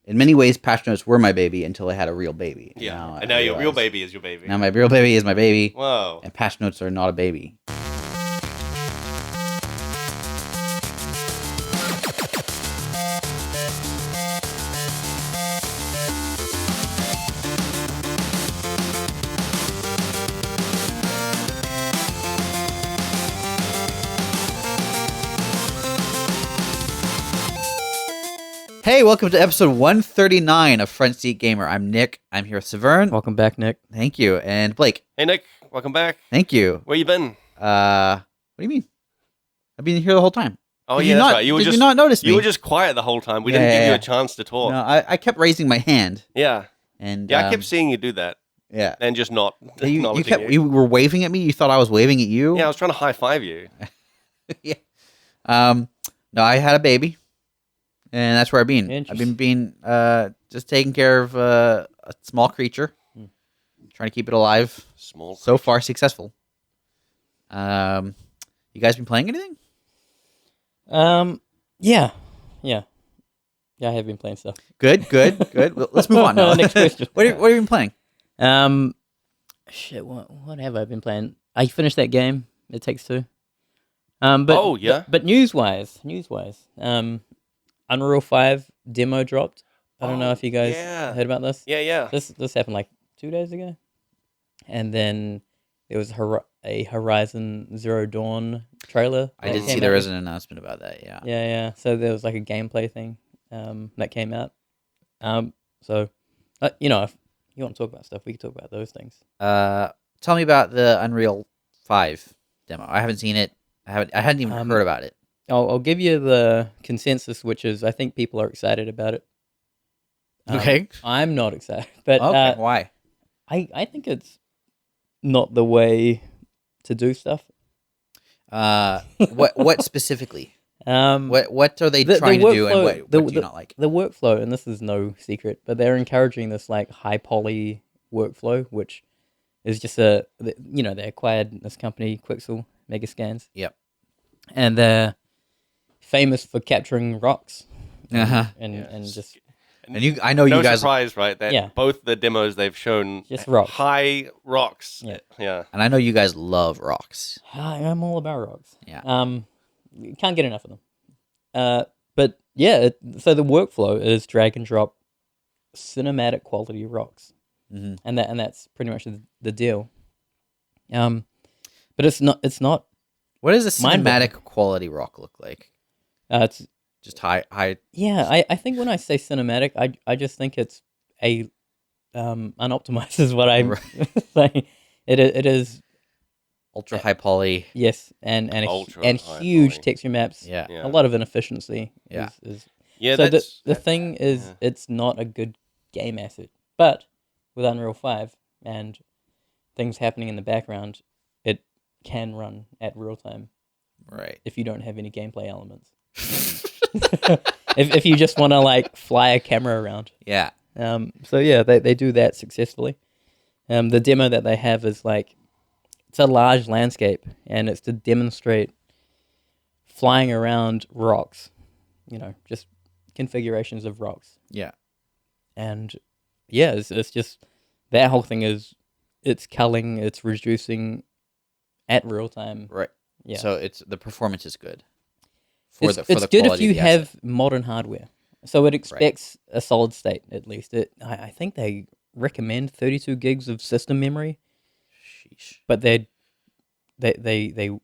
in many ways, patch notes were my baby until I had a real baby. Yeah, and now your real baby is your baby. Now my real baby is my baby. Whoa. And patch notes are not a baby. Hey, welcome to episode 139 of Front Seat Gamer. I'm Nick. I'm here with Saveun. Welcome back, Nick. Thank you. And Blake. Hey, Nick. Welcome back. Thank you. Where you been? What do you mean? I've been here the whole time. Oh, did yeah, that's not, right. Did you not notice me? You were just quiet the whole time. We didn't give you a chance to talk. No, I kept raising my hand. Yeah. And I kept seeing you do that. Yeah. And just not you you were waving at me? You thought I was waving at you? Yeah, I was trying to high-five you. Yeah. No, I had a baby. And that's where I've been. I've been just taking care of a small creature, trying to keep it alive. So far, successful. You guys been playing anything? Yeah, I have been playing stuff. Good. Well, let's move on now. Next question. What have you been playing? Shit. What have I been playing? I finished that game. It Takes Two. But news-wise, Unreal 5 demo dropped. I don't know if you guys heard about this. Yeah. This happened like 2 days ago. And then there was a Horizon Zero Dawn trailer. I did see there was an announcement about that, yeah. Yeah. So there was like a gameplay thing that came out. So, if you want to talk about stuff, we can talk about those things. Tell me about the Unreal 5 demo. I haven't seen it. I hadn't even heard about it. I'll give you the consensus, which is I think people are excited about it. Okay. I'm not excited. But okay. Why? I think it's not the way to do stuff. What specifically? What are they trying to do, and what do you not like? The workflow, and this is no secret, but they're encouraging this like high poly workflow, which is just they acquired this company, Quixel Megascans. Yep. And they're famous for capturing rocks. And just. And I know you guys. No surprise, right? That both the demos they've shown just rocks. High rocks. Yeah. And I know you guys love rocks. I'm all about rocks. Yeah. You can't get enough of them. But yeah, so the workflow is drag and drop cinematic quality rocks, and that's pretty much the deal. But it's not. What does a cinematic quality rock look like? It's just high. Yeah, I think when I say cinematic, I just think it's unoptimized is what I'm saying. It is ultra high poly. Yes, and huge texture maps. Yeah. A lot of inefficiency. Yeah. So the thing is, it's not a good game asset. But with Unreal 5 and things happening in the background, it can run at real time. Right. If you don't have any gameplay elements. if you just want to like fly a camera around. Yeah. So yeah, they do that successfully. The demo that they have is like, it's a large landscape, and it's to demonstrate flying around rocks, just configurations of rocks. Yeah. And yeah, it's just, that whole thing is, it's culling, it's reducing at real time. Right. Yeah. So the performance is good. It's good if you have modern hardware. So it expects a solid state, at least. I think they recommend 32 gigs of system memory. Sheesh. But they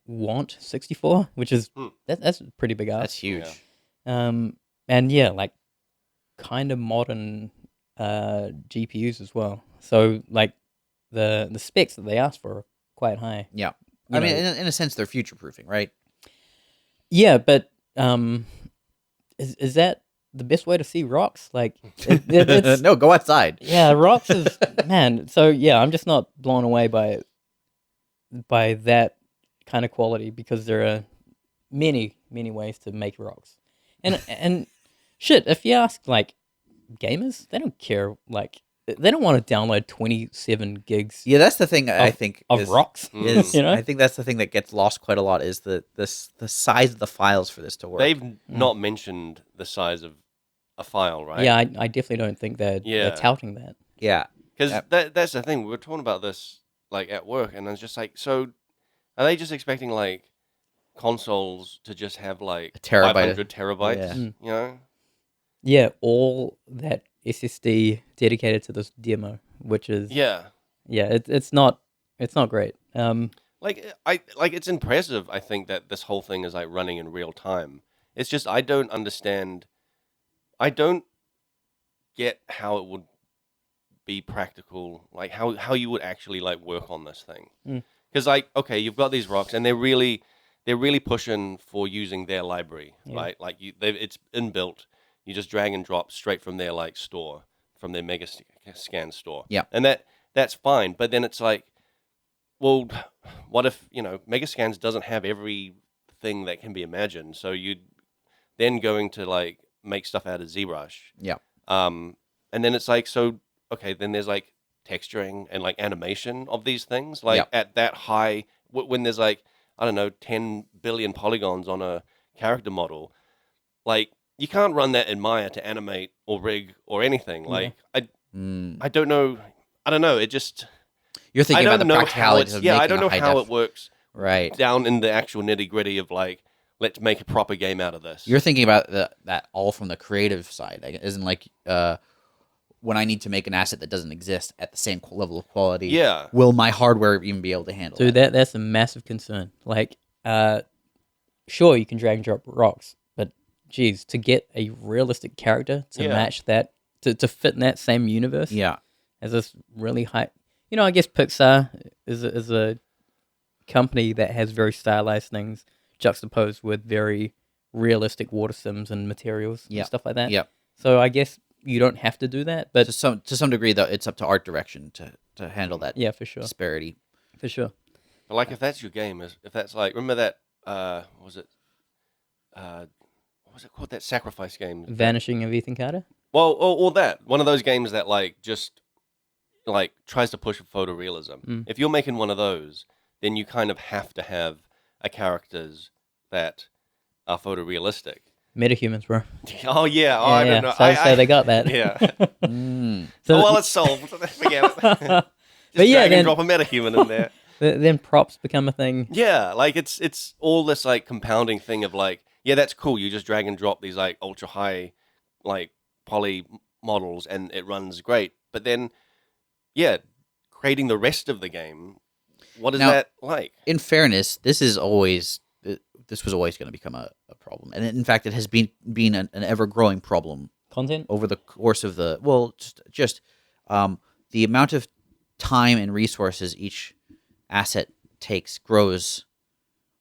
want 64, which is that's a pretty big ask. That's huge. And yeah, like kind of modern GPUs as well. So like the specs that they ask for are quite high. Yeah. I mean, in a sense, they're future proofing, right? Yeah, but is that the best way to see rocks? Like, no, go outside. Yeah, rocks is man. So yeah, I'm just not blown away by that kind of quality, because there are many ways to make rocks, and shit. If you ask like gamers, they don't care. Like, they don't want to download 27 gigs. Yeah, that's the thing. I think of rocks. I think that's the thing that gets lost quite a lot, is the size of the files for this to work. They've not mentioned the size of a file, right? Yeah, I definitely don't think they're touting that. Yeah, because that's the thing. We were talking about this like at work, and I was just like, so are they just expecting like consoles to just have like a terabyte, 500 terabytes? Yeah. You know? Yeah, all that SSD dedicated to this demo, which is it's not great. It's impressive. I think that this whole thing is like running in real time. It's just I don't understand. I don't get how it would be practical, like how you would actually like work on this thing. Because like, okay, you've got these rocks, and they're really pushing for using their library, right? Like it's inbuilt. You just drag and drop straight from their like store, from their Mega Scan store. Yeah, and that's fine. But then it's like, well, what if Mega Scans doesn't have everything that can be imagined? So you'd then going to like make stuff out of ZBrush. Yeah. And then it's like, so okay, then there's like texturing and like animation of these things, like at that high, when there's like, I don't know, 10 billion polygons on a character model, like you can't run that in Maya to animate or rig or anything. Like I don't know. It just, you're thinking about the practicalities of making I don't know how it works right down in the actual nitty gritty of like, let's make a proper game out of this. You're thinking about that all from the creative side. Isn't like when I need to make an asset that doesn't exist at the same level of quality. Yeah. Will my hardware even be able to handle Dude, that? that's a massive concern. Like, sure, you can drag and drop rocks, but geez, to get a realistic character to match that, to fit in that same universe. Yeah. As this really high, I guess Pixar is a company that has very stylized things juxtaposed with very realistic water sims and materials and stuff like that. Yeah. So I guess you don't have to do that, but to some degree, though, it's up to art direction to handle that. Yeah, for sure. Disparity. For sure. But like, if that's your game, if that's like, remember that what was it called, that sacrifice game? Vanishing of Ethan Carter? Well, or that one of those games that like just like tries to push photorealism. If you're making one of those, then you kind of have to have a characters that are photorealistic. Metahumans, bro. Oh yeah. I don't know. So they got that. Yeah. So well, it's solved. Forget it. But yeah, then drop a metahuman in there. Then props become a thing. Yeah, like it's all this like compounding thing of like, yeah, that's cool. You just drag and drop these like ultra high like poly models and it runs great. But then, creating the rest of the game, what is that like? In fairness, this was always going to become a problem, and in fact, it has been an ever growing problem. Content over the course of the the amount of time and resources each asset takes grows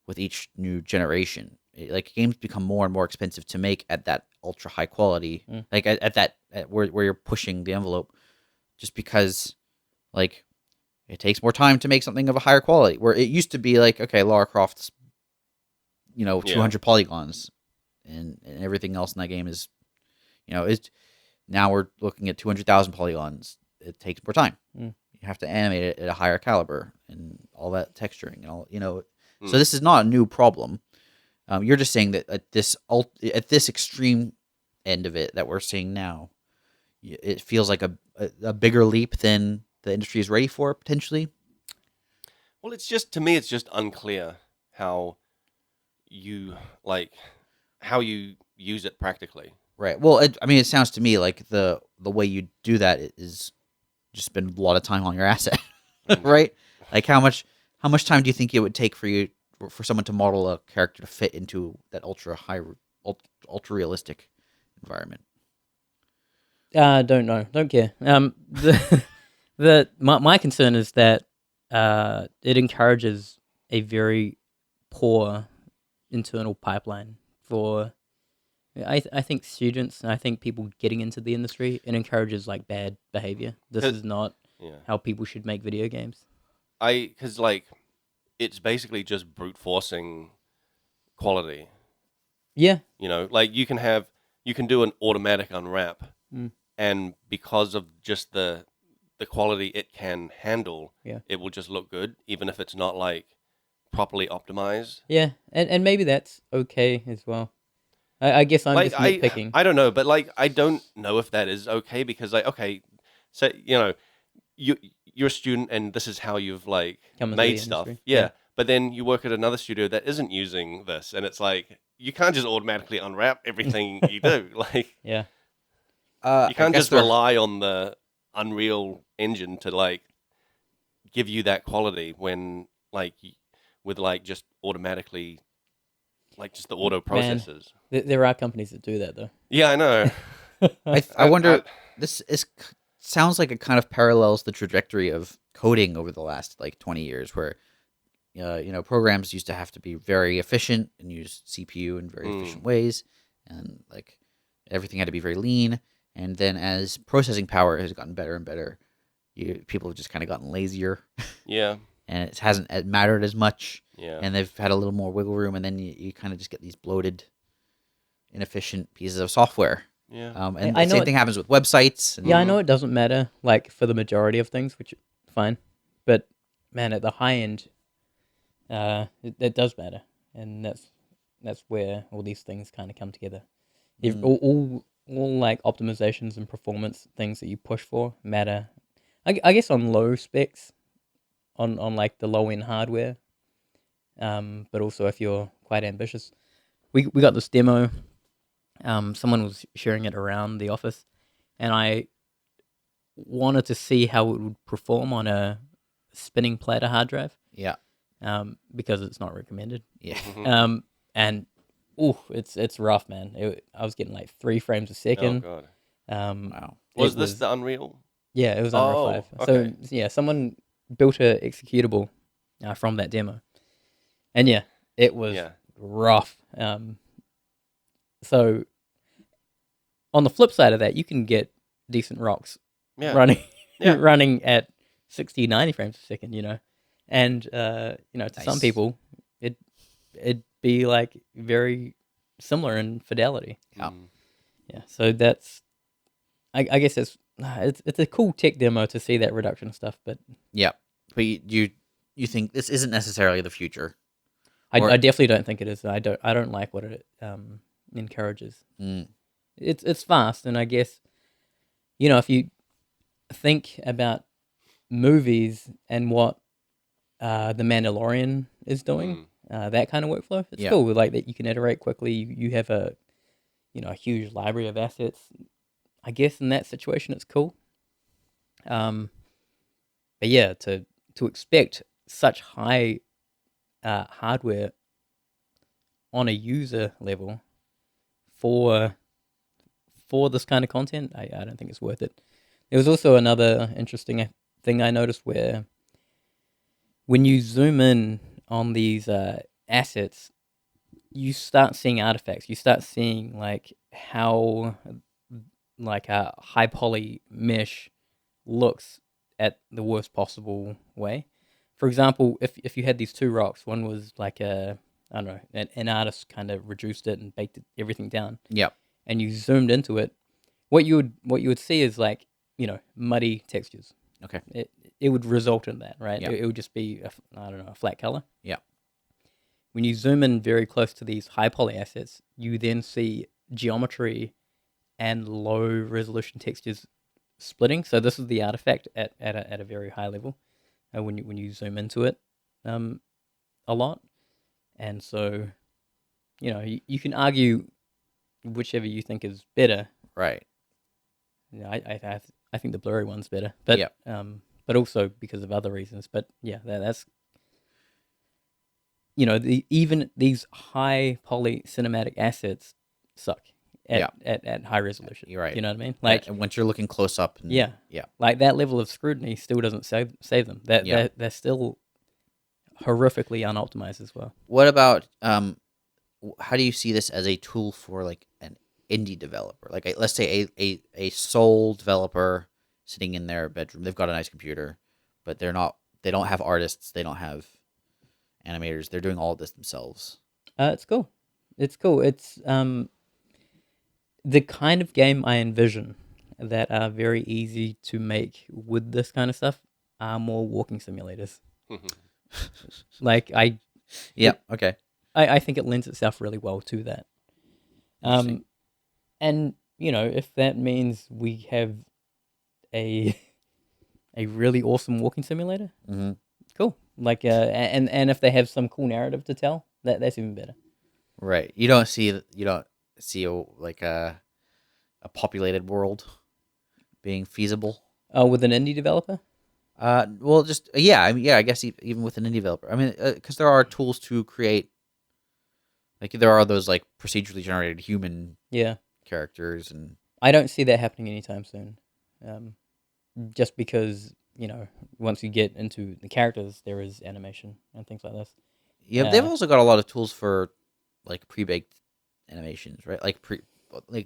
with each new generation. Like games become more and more expensive to make at that ultra high quality, like at where you're pushing the envelope, just because like it takes more time to make something of a higher quality. Where it used to be like, okay, Lara Croft's 200 polygons, and everything else in that game is, is now we're looking at 200,000 polygons. It takes more time. You have to animate it at a higher caliber and all that texturing and all, So this is not a new problem. You're just saying that at this extreme end of it that we're seeing now, it feels like a bigger leap than the industry is ready for, potentially. Well, to me, it's just unclear how you use it practically. Right. Well, it sounds to me like the way you do that is just spend a lot of time on your asset, right? Like how much time do you think it would take for someone to model a character to fit into that ultra realistic environment? Don't know. Don't care. My concern is that it encourages a very poor internal pipeline for. I think students and I think people getting into the industry. It encourages like bad behavior. This is not how people should make video games. Because like it's basically just brute forcing quality. Yeah. Like you can do an automatic unwrap, and because of just the quality it can handle, it will just look good, even if it's not like properly optimized. Yeah, and maybe that's okay as well. I guess I'm Like just nitpicking. I don't know, but like I don't know if that is okay because like okay, so you're a student and this is how you've like Come into made the stuff, industry. yeah. But then you work at another studio that isn't using this, and it's like you can't just automatically unwrap everything you do. Like Yeah. you I can't guess just they're rely on the Unreal Engine to like give you that quality when like with like just automatically like just the auto Man, processes. there are companies that do that though. Yeah, I know. I wonder. This sounds like it kind of parallels the trajectory of coding over the last like 20 years, where programs used to have to be very efficient and use CPU in very efficient ways, and like everything had to be very lean. And then as processing power has gotten better and better, people have just kind of gotten lazier. Yeah. And it hasn't mattered as much. Yeah. And they've had a little more wiggle room, and then you kind of just get these bloated, inefficient pieces of software. Yeah. And the same thing happens with websites. Yeah, I know it doesn't matter, like, for the majority of things, which fine. But, man, at the high end, it does matter. And that's where all these things kind of come together. All like, optimizations and performance things that you push for matter. I guess on low specs, on like, the low-end hardware. But also if you're quite ambitious. We got this demo. Someone was sharing it around the office, and I wanted to see how it would perform on a spinning platter hard drive. Yeah. Because it's not recommended. Yeah. And it's rough, man. I was getting like 3 frames a second. Oh god. Wow. Was this the Unreal? Yeah, it was Unreal 5. Okay. So yeah, someone built a executable from that demo, and yeah, it was rough. So on the flip side of that, you can get decent rocks running running at 60, 90 frames a second, and to some people it'd be like very similar in fidelity. Yeah. So that's I guess it's a cool tech demo to see that reduction stuff, but yeah. But you think this isn't necessarily the future? I definitely don't think it is. I don't like what it encourages. It's fast, and I guess if you think about movies and what the Mandalorian is doing, that kind of workflow, it's cool. Like that, you can iterate quickly. You have a huge library of assets. I guess in that situation, it's cool. But yeah, to expect such high hardware on a user level for this kind of content, I don't think it's worth it. There was also another interesting thing I noticed where when you zoom in on these assets, you start seeing artifacts. You start seeing like how like a high poly mesh looks at the worst possible way. For example, if you had these 2 rocks, one was like I don't know, an artist kind of reduced it and baked everything down. Yep. And you zoomed into it, what you would see is like muddy textures. Okay. It would result in that, right? Yep. It would just be a flat color. Yeah. When you zoom in very close to these high poly assets, you then see geometry and low resolution textures splitting. So this is the artifact at a very high level when you zoom into it a lot. And so you can argue whichever you think is better. Right. I think the blurry one's better, but but also because of other reasons. But yeah, that's even these high poly cinematic assets suck at high resolution. You're right. You know what I mean? Like once you're looking close up. Yeah. Like that level of scrutiny still doesn't save them. They're still horrifically unoptimized as well. What about how do you see this as a tool for like an indie developer? Like let's say a sole developer sitting in their bedroom. They've got a nice computer, but they don't have artists, they don't have animators. They're doing all of this themselves. It's cool. It's cool. It's the kind of game I envision that are very easy to make with this kind of stuff are more walking simulators. Okay. I think it lends itself really well to that. Interesting. And if that means we have a really awesome walking simulator, Mm-hmm. cool. Like, and if they have some cool narrative to tell, that's even better. Right. You don't see a populated world being feasible. With an indie developer. Well, just yeah. I mean, yeah. I guess even with an indie developer, I mean, because there are tools to create. Like there are those like procedurally generated human characters, and I don't see that happening anytime soon. Just because once you get into the characters, there is animation and things like this. yeah, they've also got a lot of tools for like pre-baked animations, right? Like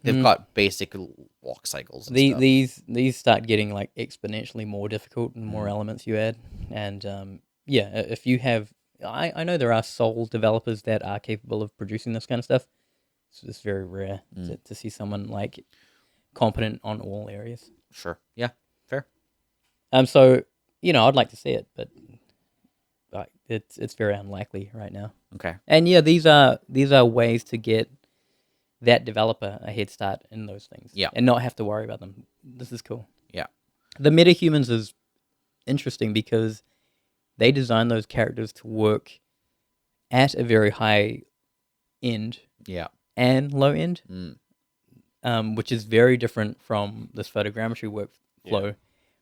they've got basic walk cycles. And stuff. These start getting like exponentially more difficult and more elements you add, and if you have, I know there are sole developers that are capable of producing this kind of stuff. So it's very rare to see someone like competent on all areas. Sure. Yeah. Fair. So I'd like to see it, but it's very unlikely right now. Okay. And yeah, these are ways to get that developer a head start in those things. Yeah. And not have to worry about them. This is cool. Yeah. The metahumans is interesting because they design those characters to work at a very high end. Yeah. And low end. Which is very different from this photogrammetry workflow,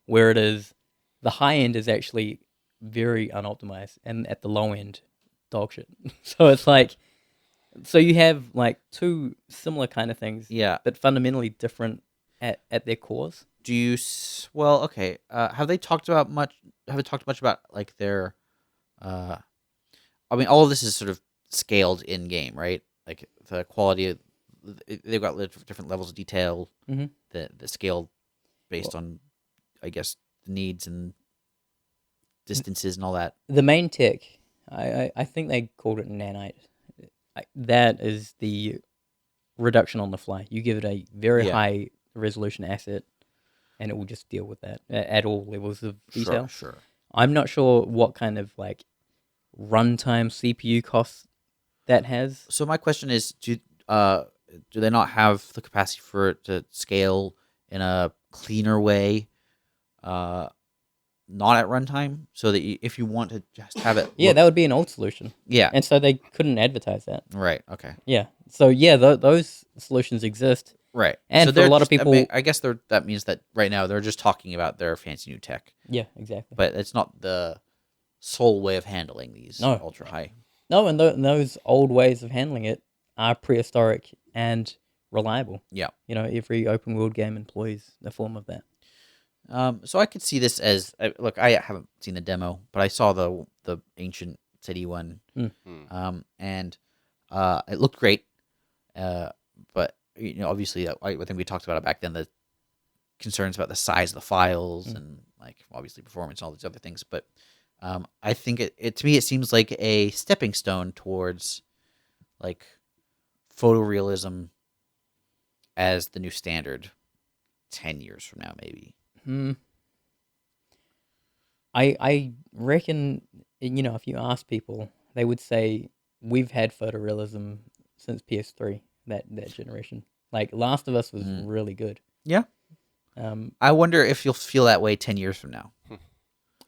where it is the high end is actually very unoptimized, and at the low end, dog shit. So it's like, so you have like two similar kind of things, but fundamentally different at their cores. Do you? Well, okay. Have they talked much about like their? I mean, all of this is sort of scaled in game, right? Like the quality of. They've got different levels of detail that scale based on, I guess, the needs and distances and all that. The main tech, I think they called it nanite. That is the reduction on the fly. You give it a very high resolution asset, and it will just deal with that at all levels of detail. Sure. I'm not sure what kind of like runtime CPU costs that has. So my question is, do they not have the capacity for it to scale in a cleaner way, not at runtime, so that if you want to just have it, that would be an old solution. Yeah, and so they couldn't advertise that. Right. Okay. Yeah. So those solutions exist. Right. And so for a lot of people, I guess that means that right now they're just talking about their fancy new tech. Yeah, exactly. But it's not the sole way of handling these ultra high. No, and those old ways of handling it are prehistoric and reliable. Yeah. Every open world game employs a form of that. So I could see this as look. I haven't seen the demo, but I saw the ancient city one, and it looked great. But obviously, I think we talked about it back then. The concerns about the size of the files and like obviously performance and all these other things. But I think it to me it seems like a stepping stone towards like photorealism as the new standard 10 years from now, maybe. I reckon, if you ask people, they would say we've had photorealism since PS3, that generation. Like Last of Us was really good. Yeah. I wonder if you'll feel that way 10 years from now.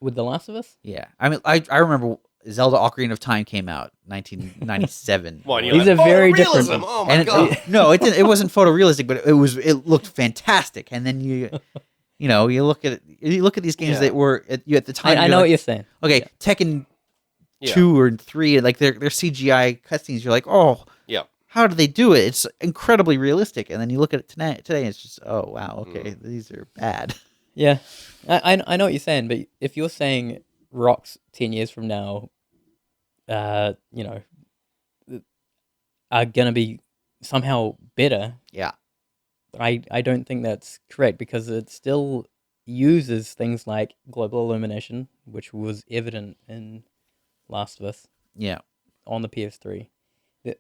With The Last of Us? Yeah. I mean, I remember Zelda Ocarina of Time came out 1997. These are very different. Oh my god! No, it wasn't photorealistic, but it looked fantastic. And then you look at these games that were at the time. I know what you're saying. Okay, Tekken 2 or 3, and like their CGI cutscenes, you're like, oh, yeah. How do they do it? It's incredibly realistic. And then you look at it today, and it's just, oh wow, okay, these are bad. Yeah, I know what you're saying, but if you're saying rocks 10 years from now, are gonna be somehow better. Yeah, I don't think that's correct because it still uses things like global illumination, which was evident in Last of Us. Yeah, on the PS3, that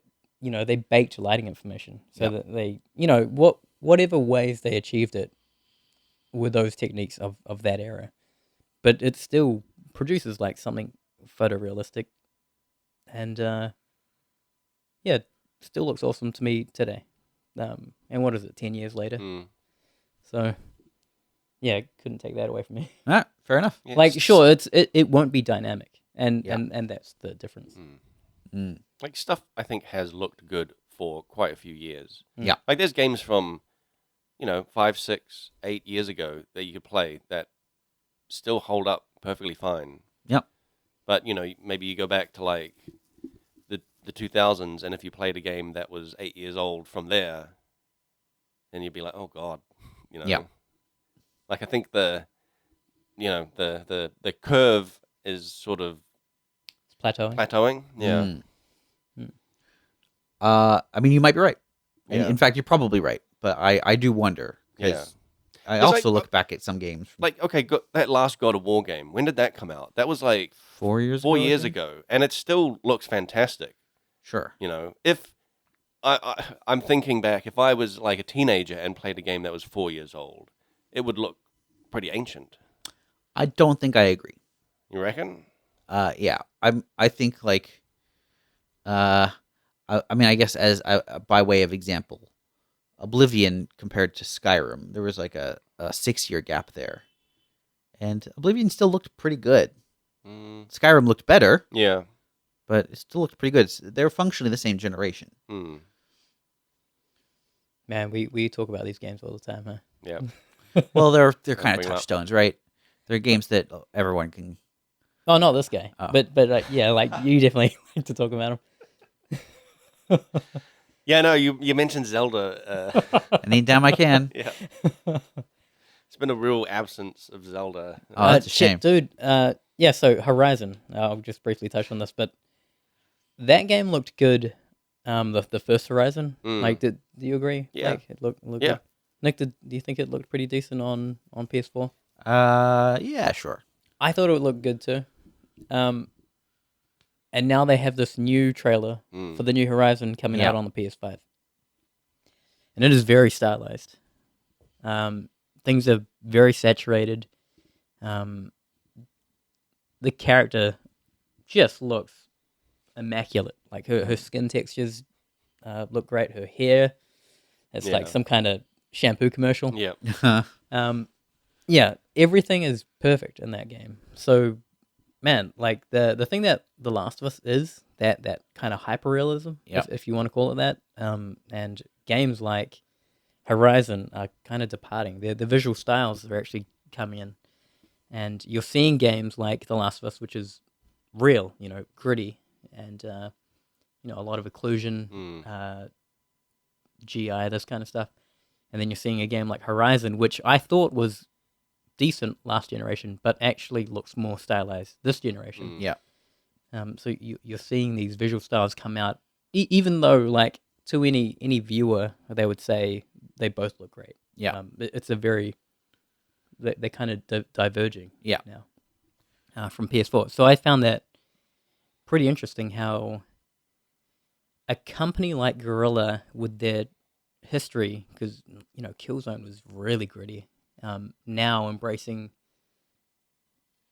they baked lighting information so that they whatever ways they achieved it were those techniques of that era, but it still produces like something photorealistic, and still looks awesome to me today. And what is it, 10 years later? So, yeah, couldn't take that away from me. Fair enough. Yeah, Like, sure, it won't be dynamic, and Yeah. and that's the difference. Like stuff I think has looked good for quite a few years. Yeah. Like there's games from, 5, 6, 8 years ago that you could play that still hold up perfectly fine. Yep. But, maybe you go back to like the 2000s, and if you played a game that was 8 years old from there, then you'd be like, oh God, Yeah. Like I think the curve is sort of It's plateauing. plateauing. Yeah. I mean, you might be right. Yeah. In fact, you're probably right. But I do wonder. Yeah. I 'Cause, also like, look back at some games from Like, okay, that last God of War game, when did that come out? That was like 4 years 4 ago. I years think? ago, and it still looks fantastic. Sure. If I'm thinking back, if I was like a teenager and played a game that was 4 years old, it would look pretty ancient. I don't think I agree. You reckon? Yeah. I think like, I mean, I guess as by way of example, Oblivion compared to Skyrim, there was like a 6-year gap there, and Oblivion still looked pretty good. Skyrim looked better, Yeah. but it still looked pretty good. They're functionally the same generation. Man, we talk about these games all the time, huh? Yeah. Well, they're kind of bring 'em up. touchstones, right? They're games that everyone can. Oh, not this guy, Oh. but like, yeah, like you definitely like to talk about him. Yeah, no, you mentioned Zelda. Anytime I can. Yeah. It's been a real absence of Zelda. Oh, that's a shame. dude. Yeah, so Horizon. I'll just briefly touch on this, but that game looked good. The first Horizon. Like, do you agree? Yeah. Like, it looked Yeah. good. Nick, do you think it looked pretty decent on PS4? Yeah, sure. I thought it would look good too. And now they have this new trailer for the new Horizon coming out on the PS5. And it is very stylized. Things are very saturated. The character just looks immaculate. Like her skin textures look great. Her hair, it's like some kind of shampoo commercial. Yeah. Yeah, everything is perfect in that game. So, man, like the thing that The Last of Us is, that kind of hyperrealism, if you want to call it that, and games like Horizon are kind of departing. The visual styles are actually coming in, and you're seeing games like The Last of Us, which is real, gritty, and a lot of occlusion, GI, this kind of stuff. And then you're seeing a game like Horizon, which I thought was decent last generation, but actually looks more stylized this generation. Yeah. So you're seeing these visual styles come out, even though, like, to any viewer, they would say they both look great. Yeah. It's a very they're kind of diverging. Yeah. Now, from PS4. So I found that pretty interesting how a company like Guerrilla, with their history, because Killzone was really gritty, now embracing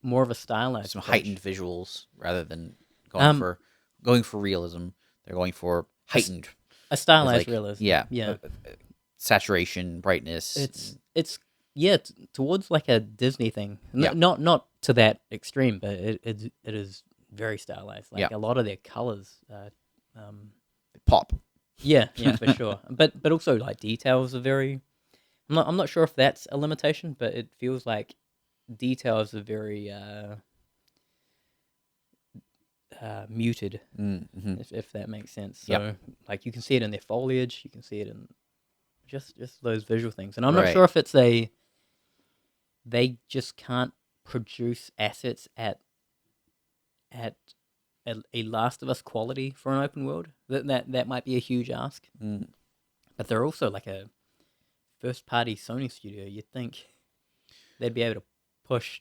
more of a stylized Some approach. heightened visuals rather than going for realism. They're going for heightened, a stylized like, realism. yeah. Saturation, brightness. It's towards like a Disney thing. Yeah. Not to that extreme, but it is very stylized. Like Yeah. a lot of their colors. Pop. Yeah, for sure. But also, like, details are very. I'm not sure if that's a limitation, but it feels like details are very muted, if that makes sense. So, like, you can see it in their foliage, you can see it in just those visual things, and I'm not Right. sure if it's they just can't produce assets at a Last of Us quality for an open world. That might be a huge ask. But they're also like a first-party Sony studio. You'd think they'd be able to push,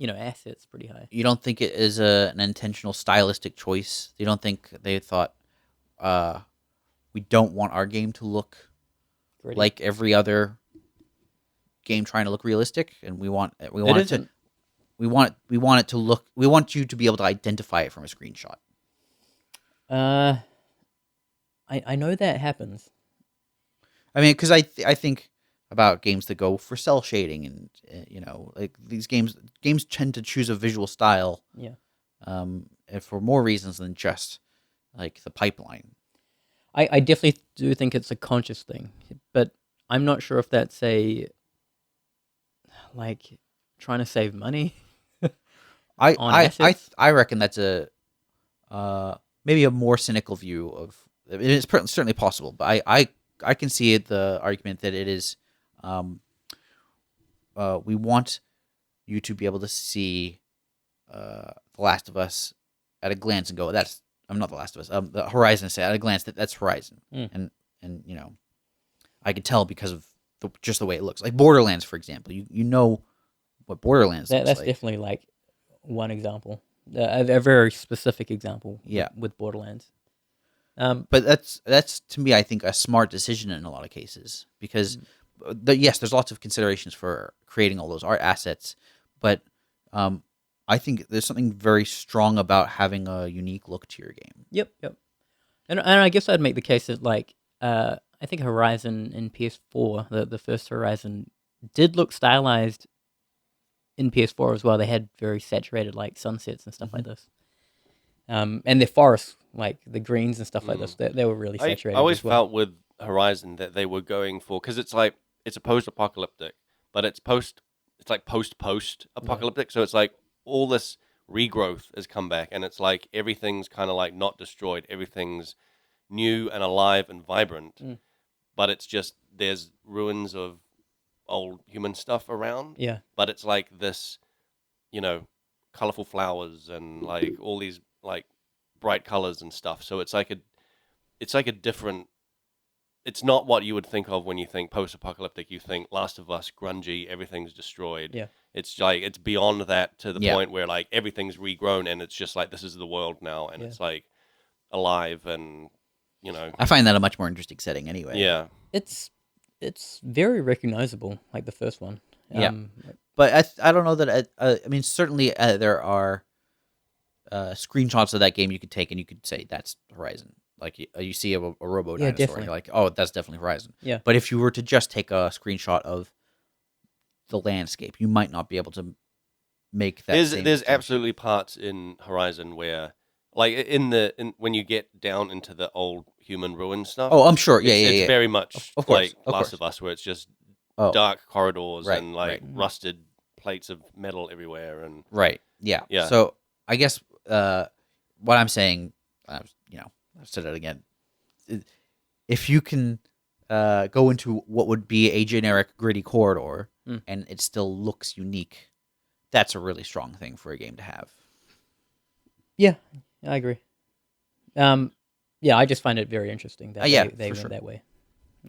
assets pretty high. You don't think it is an intentional stylistic choice? You don't think they thought, we don't want our game to look Gritty. like every other game trying to look realistic, and we want it to look. We want you to be able to identify it from a screenshot. I know that happens. I mean, because I think about games that go for cell shading, and like these games tend to choose a visual style, Yeah. and for more reasons than just like the pipeline. I definitely do think it's a conscious thing, but I'm not sure if that's like trying to save money on assets. I reckon that's a maybe a more cynical view of. It's certainly possible, but I can see the argument that it is. We want you to be able to see The Last of Us at a glance and go, I'm not The Last of Us. The Horizon, say at a glance that's Horizon, and I could tell because of just the way it looks. Like Borderlands, for example, you know what Borderlands looks That's like. definitely like one example, a very specific example. Yeah. With Borderlands. But that's to me, I think, a smart decision in a lot of cases because, yes, there's lots of considerations for creating all those art assets, but I think there's something very strong about having a unique look to your game. Yep. And I guess I'd make the case that like I think Horizon in PS4, the first Horizon, did look stylized in PS4 as well. They had very saturated like sunsets and stuff like this. And the forests, like the greens and stuff like this, they were really saturated. I always as well. felt with Horizon that they were going for, because it's like it's a post-apocalyptic, but it's like post-apocalyptic. So it's like all this regrowth has come back, and it's like everything's kind of like not destroyed. Everything's new and alive and vibrant, but it's just there's ruins of old human stuff around. Yeah. But it's like this, colorful flowers and like all these like bright colors and stuff. So it's like a different. It's not what you would think of when you think post-apocalyptic. You think Last of Us, grungy, everything's destroyed. Yeah. It's like it's beyond that to the point where like everything's regrown and it's just like this is the world now and it's like alive and I find that a much more interesting setting anyway. Yeah. It's very recognizable, like the first one. But I don't know that. I mean, certainly there are screenshots of that game you could take and you could say that's Horizon. Like you see a robo dinosaur, definitely. and you're like, oh, that's definitely Horizon. Yeah. But if you were to just take a screenshot of the landscape, you might not be able to make that. There's absolutely parts in Horizon where, like when you get down into the old human ruin stuff. Oh, I'm sure. It's very much of course, like Last of Us, where it's just dark corridors and like rusted plates of metal everywhere, and yeah. Yeah. So I guess what I'm saying, I've said it again. If you can go into what would be a generic gritty corridor and it still looks unique, that's a really strong thing for a game to have. Yeah, I agree. I just find it very interesting that they went that way.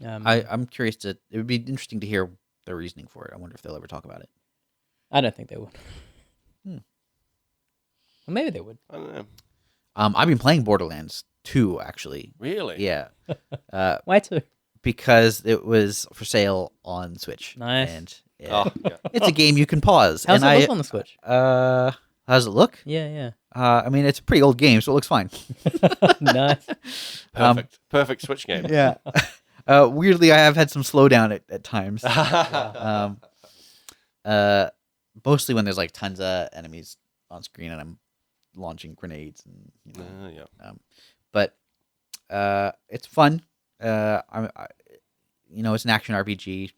I'm curious it would be interesting to hear their reasoning for it. I wonder if they'll ever talk about it. I don't think they would. Well, maybe they would. I don't know. I've been playing Borderlands 2, actually. Really? Yeah. Why 2? Because it was for sale on Switch. Nice. And it's a game you can pause. How's it look on the Switch? How does it look? Yeah. I mean, it's a pretty old game, so it looks fine. Nice. Perfect Switch game. Yeah. Weirdly, I have had some slowdown at times. Mostly when there's like tons of enemies on screen and I'm launching grenades and but it's fun. It's an action RPG.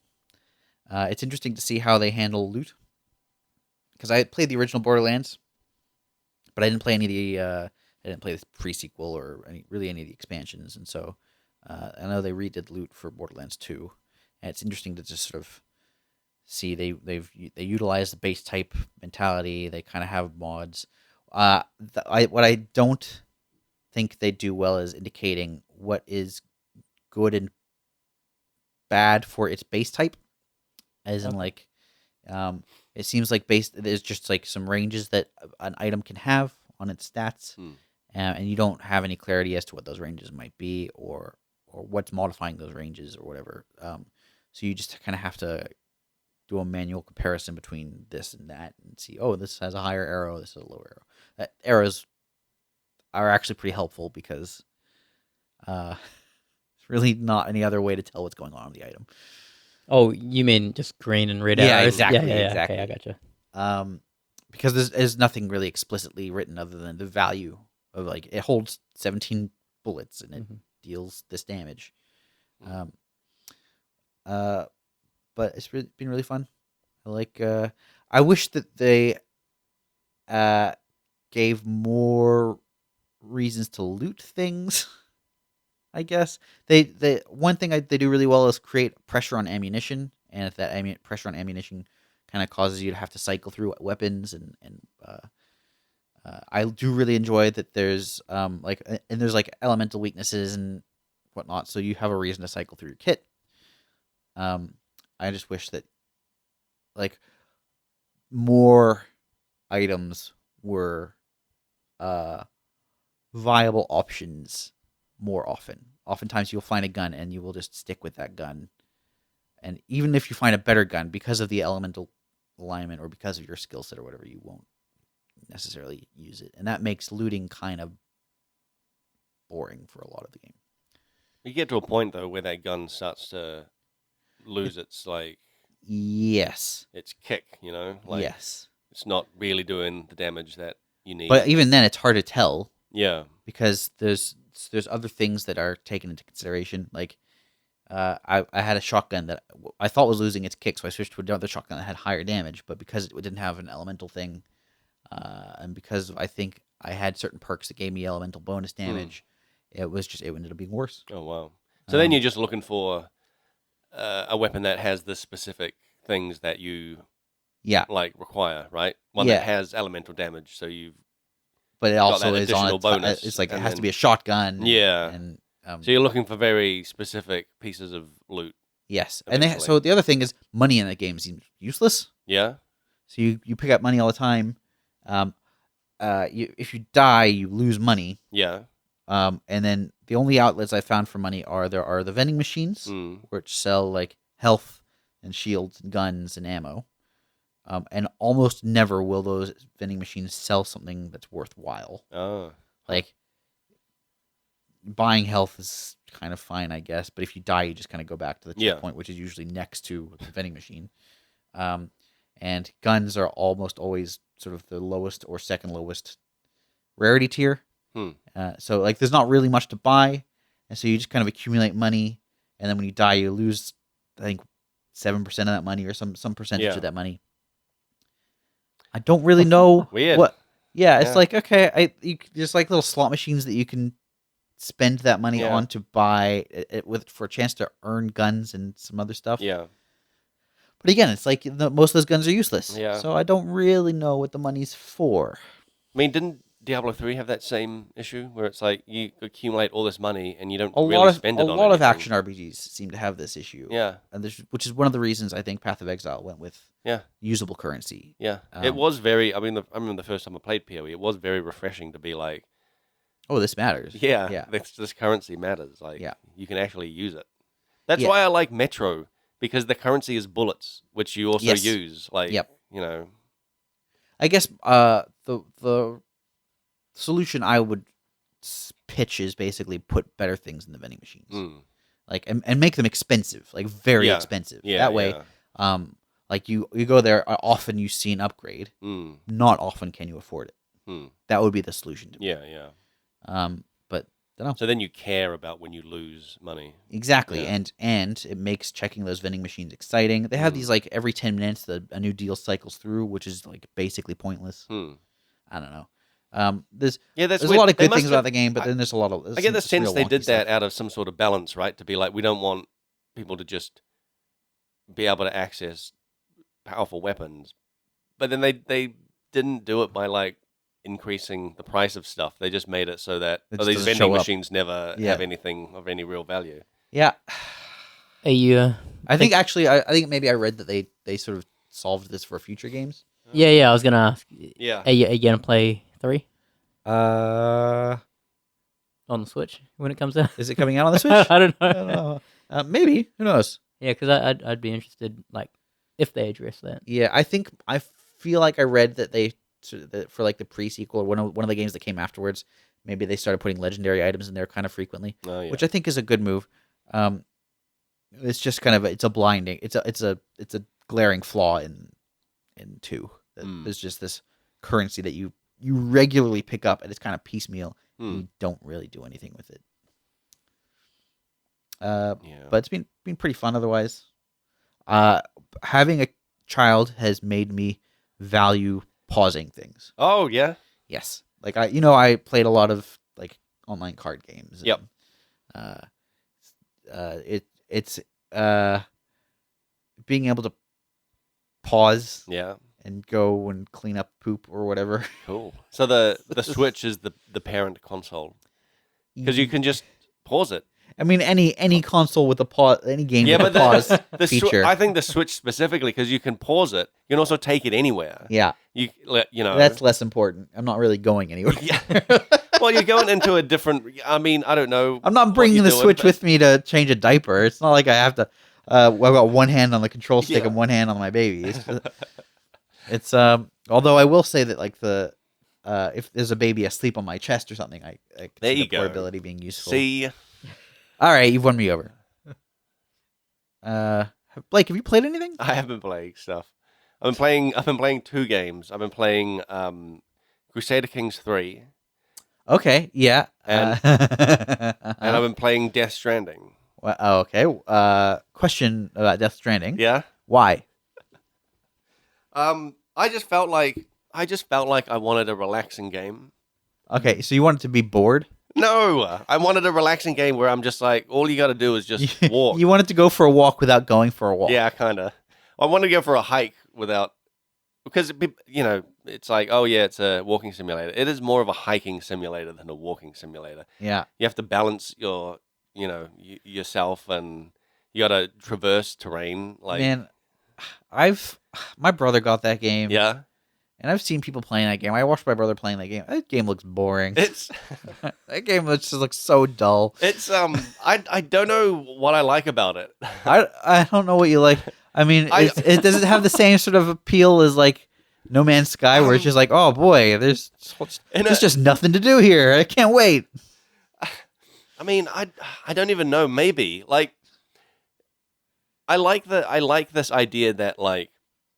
It's interesting to see how they handle loot because I played the original Borderlands, but I didn't play any of the I didn't play the pre-sequel or any of the expansions, and so I know they redid loot for Borderlands 2, and it's interesting to just sort of see they utilize the base type mentality. They kind of have mods. What I don't think they do well is indicating what is good and bad for its base type, as in like it seems like there's just like some ranges that an item can have on its stats, and you don't have any clarity as to what those ranges might be or what's modifying those ranges or whatever. So you just kind of have to do a manual comparison between this and that and see, oh, this has a higher arrow, this has a lower arrow. Arrows are actually pretty helpful because really not any other way to tell what's going on with the item. Oh, you mean just green and red Yeah, arrows? exactly, Yeah, exactly. Okay, I gotcha. Because there's nothing really explicitly written other than the value of like it holds 17 bullets and it deals this damage. But it's been really fun. I like. I wish that they gave more reasons to loot things. I guess they one thing they do really well is create pressure on ammunition, and if that pressure on ammunition kind of causes you to have to cycle through weapons, and I do really enjoy that there's there's like elemental weaknesses and whatnot, so you have a reason to cycle through your kit. I just wish that like more items were viable options more often. Oftentimes you'll find a gun and you will just stick with that gun. And even if you find a better gun, because of the elemental alignment or because of your skill set or whatever, you won't necessarily use it. And that makes looting kind of boring for a lot of the game. You get to a point, though, where that gun starts to lose its, like... Yes. Its kick, you know? Like, yes. It's not really doing the damage that you need. But even then, it's hard to tell. Yeah. Because there's other things that are taken into consideration. Like, I had a shotgun that I thought was losing its kick, so I switched to another shotgun that had higher damage. But because it didn't have an elemental thing, and because I think I had certain perks that gave me elemental bonus damage, it ended up being worse. Oh wow! So then you're just looking for a weapon that has the specific things that you require, right? One that has elemental damage, so you've. But it also is on a bonus. It's like it has to be a shotgun. Yeah. And so you're looking for very specific pieces of loot. Yes, and so the other thing is money in the game seems useless. Yeah. So you pick up money all the time. If you die, you lose money. Yeah. And then the only outlets I found for money are the vending machines, which sell like health and shields and guns and ammo. And almost never will those vending machines sell something that's worthwhile. Oh. Like, buying health is kind of fine, I guess, but if you die, you just kind of go back to the checkpoint, which is usually next to the vending machine. And guns are almost always sort of the lowest or second lowest rarity tier. So, like, there's not really much to buy, and so you just kind of accumulate money, and then when you die, you lose, I think, 7% of that money or some percentage of that money. I don't really know what. Yeah, it's like, okay, there's like little slot machines that you can spend that money on to buy it for a chance to earn guns and some other stuff. Yeah. But again, it's like most of those guns are useless. Yeah. So I don't really know what the money's for. I mean, didn't Diablo 3 have that same issue where it's like you accumulate all this money and you don't really spend it on anything? A lot of action RPGs seem to have this issue. Yeah. And which is one of the reasons I think Path of Exile went with usable currency. Yeah. It was very, I mean, I remember the first time I played PoE, it was very refreshing to be like, oh, this matters. Yeah. This currency matters. Like, you can actually use it. That's why I like Metro, because the currency is bullets, which you also use. Like, you know. I guess the solution I would pitch is basically put better things in the vending machines, like and make them expensive, like very expensive. That way, like you go there, often you see an upgrade. Not often can you afford it. That would be the solution to me. Yeah. But I don't know. So then you care about when you lose money. Exactly, and it makes checking those vending machines exciting. They have these like every 10 minutes a new deal cycles through, which is like basically pointless. I don't know. There's a lot of good things about the game, but then there's a lot of. I get the sense they did that out of some sort of balance, right? To be like, we don't want people to just be able to access powerful weapons, but then they didn't do it by like increasing the price of stuff. They just made it so that these vending machines never have anything of any real value. Yeah. I think actually, I think maybe I read that they sort of solved this for future games. Yeah. I was gonna ask. Yeah. Are you gonna play 3? On the Switch when it comes out? Is it coming out on the Switch? I don't know. Maybe. Who knows? Yeah, because I'd be interested, like, if they address that. Yeah, I feel like I read that for like the pre-sequel or one of the games that came afterwards, maybe they started putting legendary items in there kind of frequently, which I think is a good move. It's just kind of it's a blinding. It's a glaring flaw in 2. There's just this currency that you regularly pick up, and it's kind of piecemeal. You don't really do anything with it. But it's been pretty fun otherwise. Having a child has made me value pausing things. Oh yeah. Yes, like I played a lot of like online card games. Yep. It's being able to pause. Yeah. And go and clean up poop or whatever. Cool. So the Switch is the parent console because you can just pause it. I mean, any console with a pause, any game with a pause feature. I think the Switch specifically because you can pause it. You can also take it anywhere. Yeah. You know. That's less important. I'm not really going anywhere. Yeah. Well, you're going into a different. I mean, I don't know. I'm not bringing the Switch with me to change a diaper. It's not like I have to. I've got one hand on the control stick and one hand on my baby. It's although I will say that like if there's a baby asleep on my chest or something, I can see the portability being useful. See, all right, you've won me over. Blake, have you played anything? I haven't been playing stuff. I've been playing 2 games. I've been playing Crusader Kings 3. Okay, yeah, and I've been playing Death Stranding. Well, okay. Question about Death Stranding. Yeah. Why? I just felt like I wanted a relaxing game. Okay, so you wanted to be bored? No, I wanted a relaxing game where I'm just like, all you got to do is just walk. You wanted to go for a walk without going for a walk. Yeah, kind of. I wanted to go for a hike without, because it's like, oh yeah, it's a walking simulator. It is more of a hiking simulator than a walking simulator. Yeah, you have to balance yourself, and you got to traverse terrain. Like, man, my brother got that game. Yeah. And I've seen people playing that game. I watched my brother playing that game. That game looks boring. That game just looks so dull. It's I don't know what I like about it. I don't know what you like. I mean, it doesn't have the same sort of appeal as like No Man's Sky, where it's just like, oh boy, there's just nothing to do here. I can't wait. I mean, I don't even know. Maybe like I like this idea that like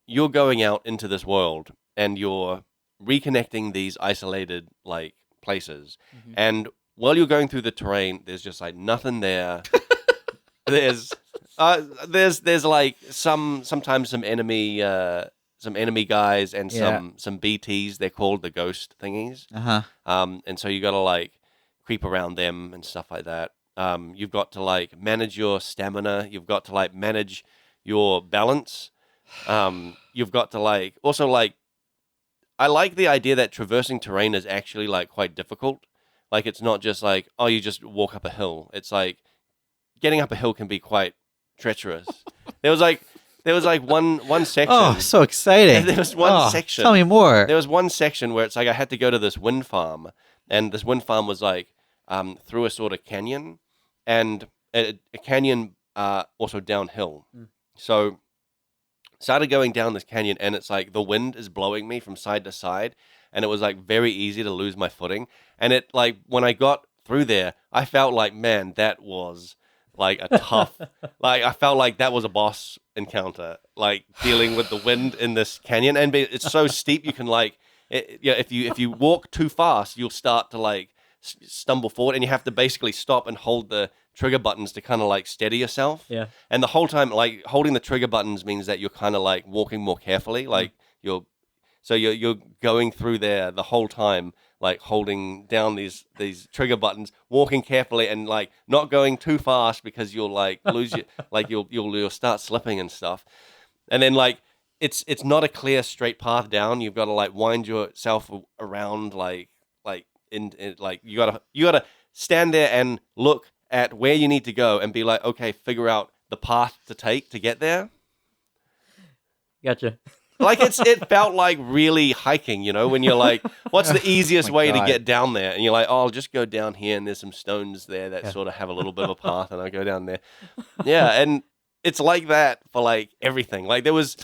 you're going out into this world and you're reconnecting these isolated like places, and while you're going through the terrain, there's just like nothing there. there's like sometimes some enemy guys and some BTs. They're called the ghost thingies. And so you got to like creep around them and stuff like that. You've got to like manage your stamina. You've got to like manage your balance. You've got to like also like. I like the idea that traversing terrain is actually like quite difficult. Like it's not just like, oh, you just walk up a hill. It's like getting up a hill can be quite treacherous. There was like one section. Oh, so exciting! There was one section. Tell me more. There was one section where it's like I had to go to this wind farm, and this wind farm was like through a sort of canyon, and a canyon also downhill. So started going down this canyon, and it's like the wind is blowing me from side to side, and it was like very easy to lose my footing. And it like when I got through there, I felt like, man, that was like a tough, like I felt like that was a boss encounter, like dealing with the wind in this canyon. And it's so steep, you can like, if you walk too fast, you'll start to like stumble forward, and you have to basically stop and hold the trigger buttons to kind of like steady yourself. Yeah. And the whole time, like holding the trigger buttons means that you're kind of like walking more carefully, like you're going through there the whole time, like holding down these trigger buttons, walking carefully, and like not going too fast because you'll like lose your like you'll start slipping and stuff. And then like it's not a clear straight path down. You've got to like wind yourself around like in like you gotta stand there and look at where you need to go and be like, okay, figure out the path to take to get there. Gotcha. Like it felt like really hiking, you know, when you're like, what's the easiest way to get down there? And you're like, oh, I'll just go down here, and there's some stones there that sort of have a little bit of a path, and I go down there. Yeah, and it's like that for like everything. Like there was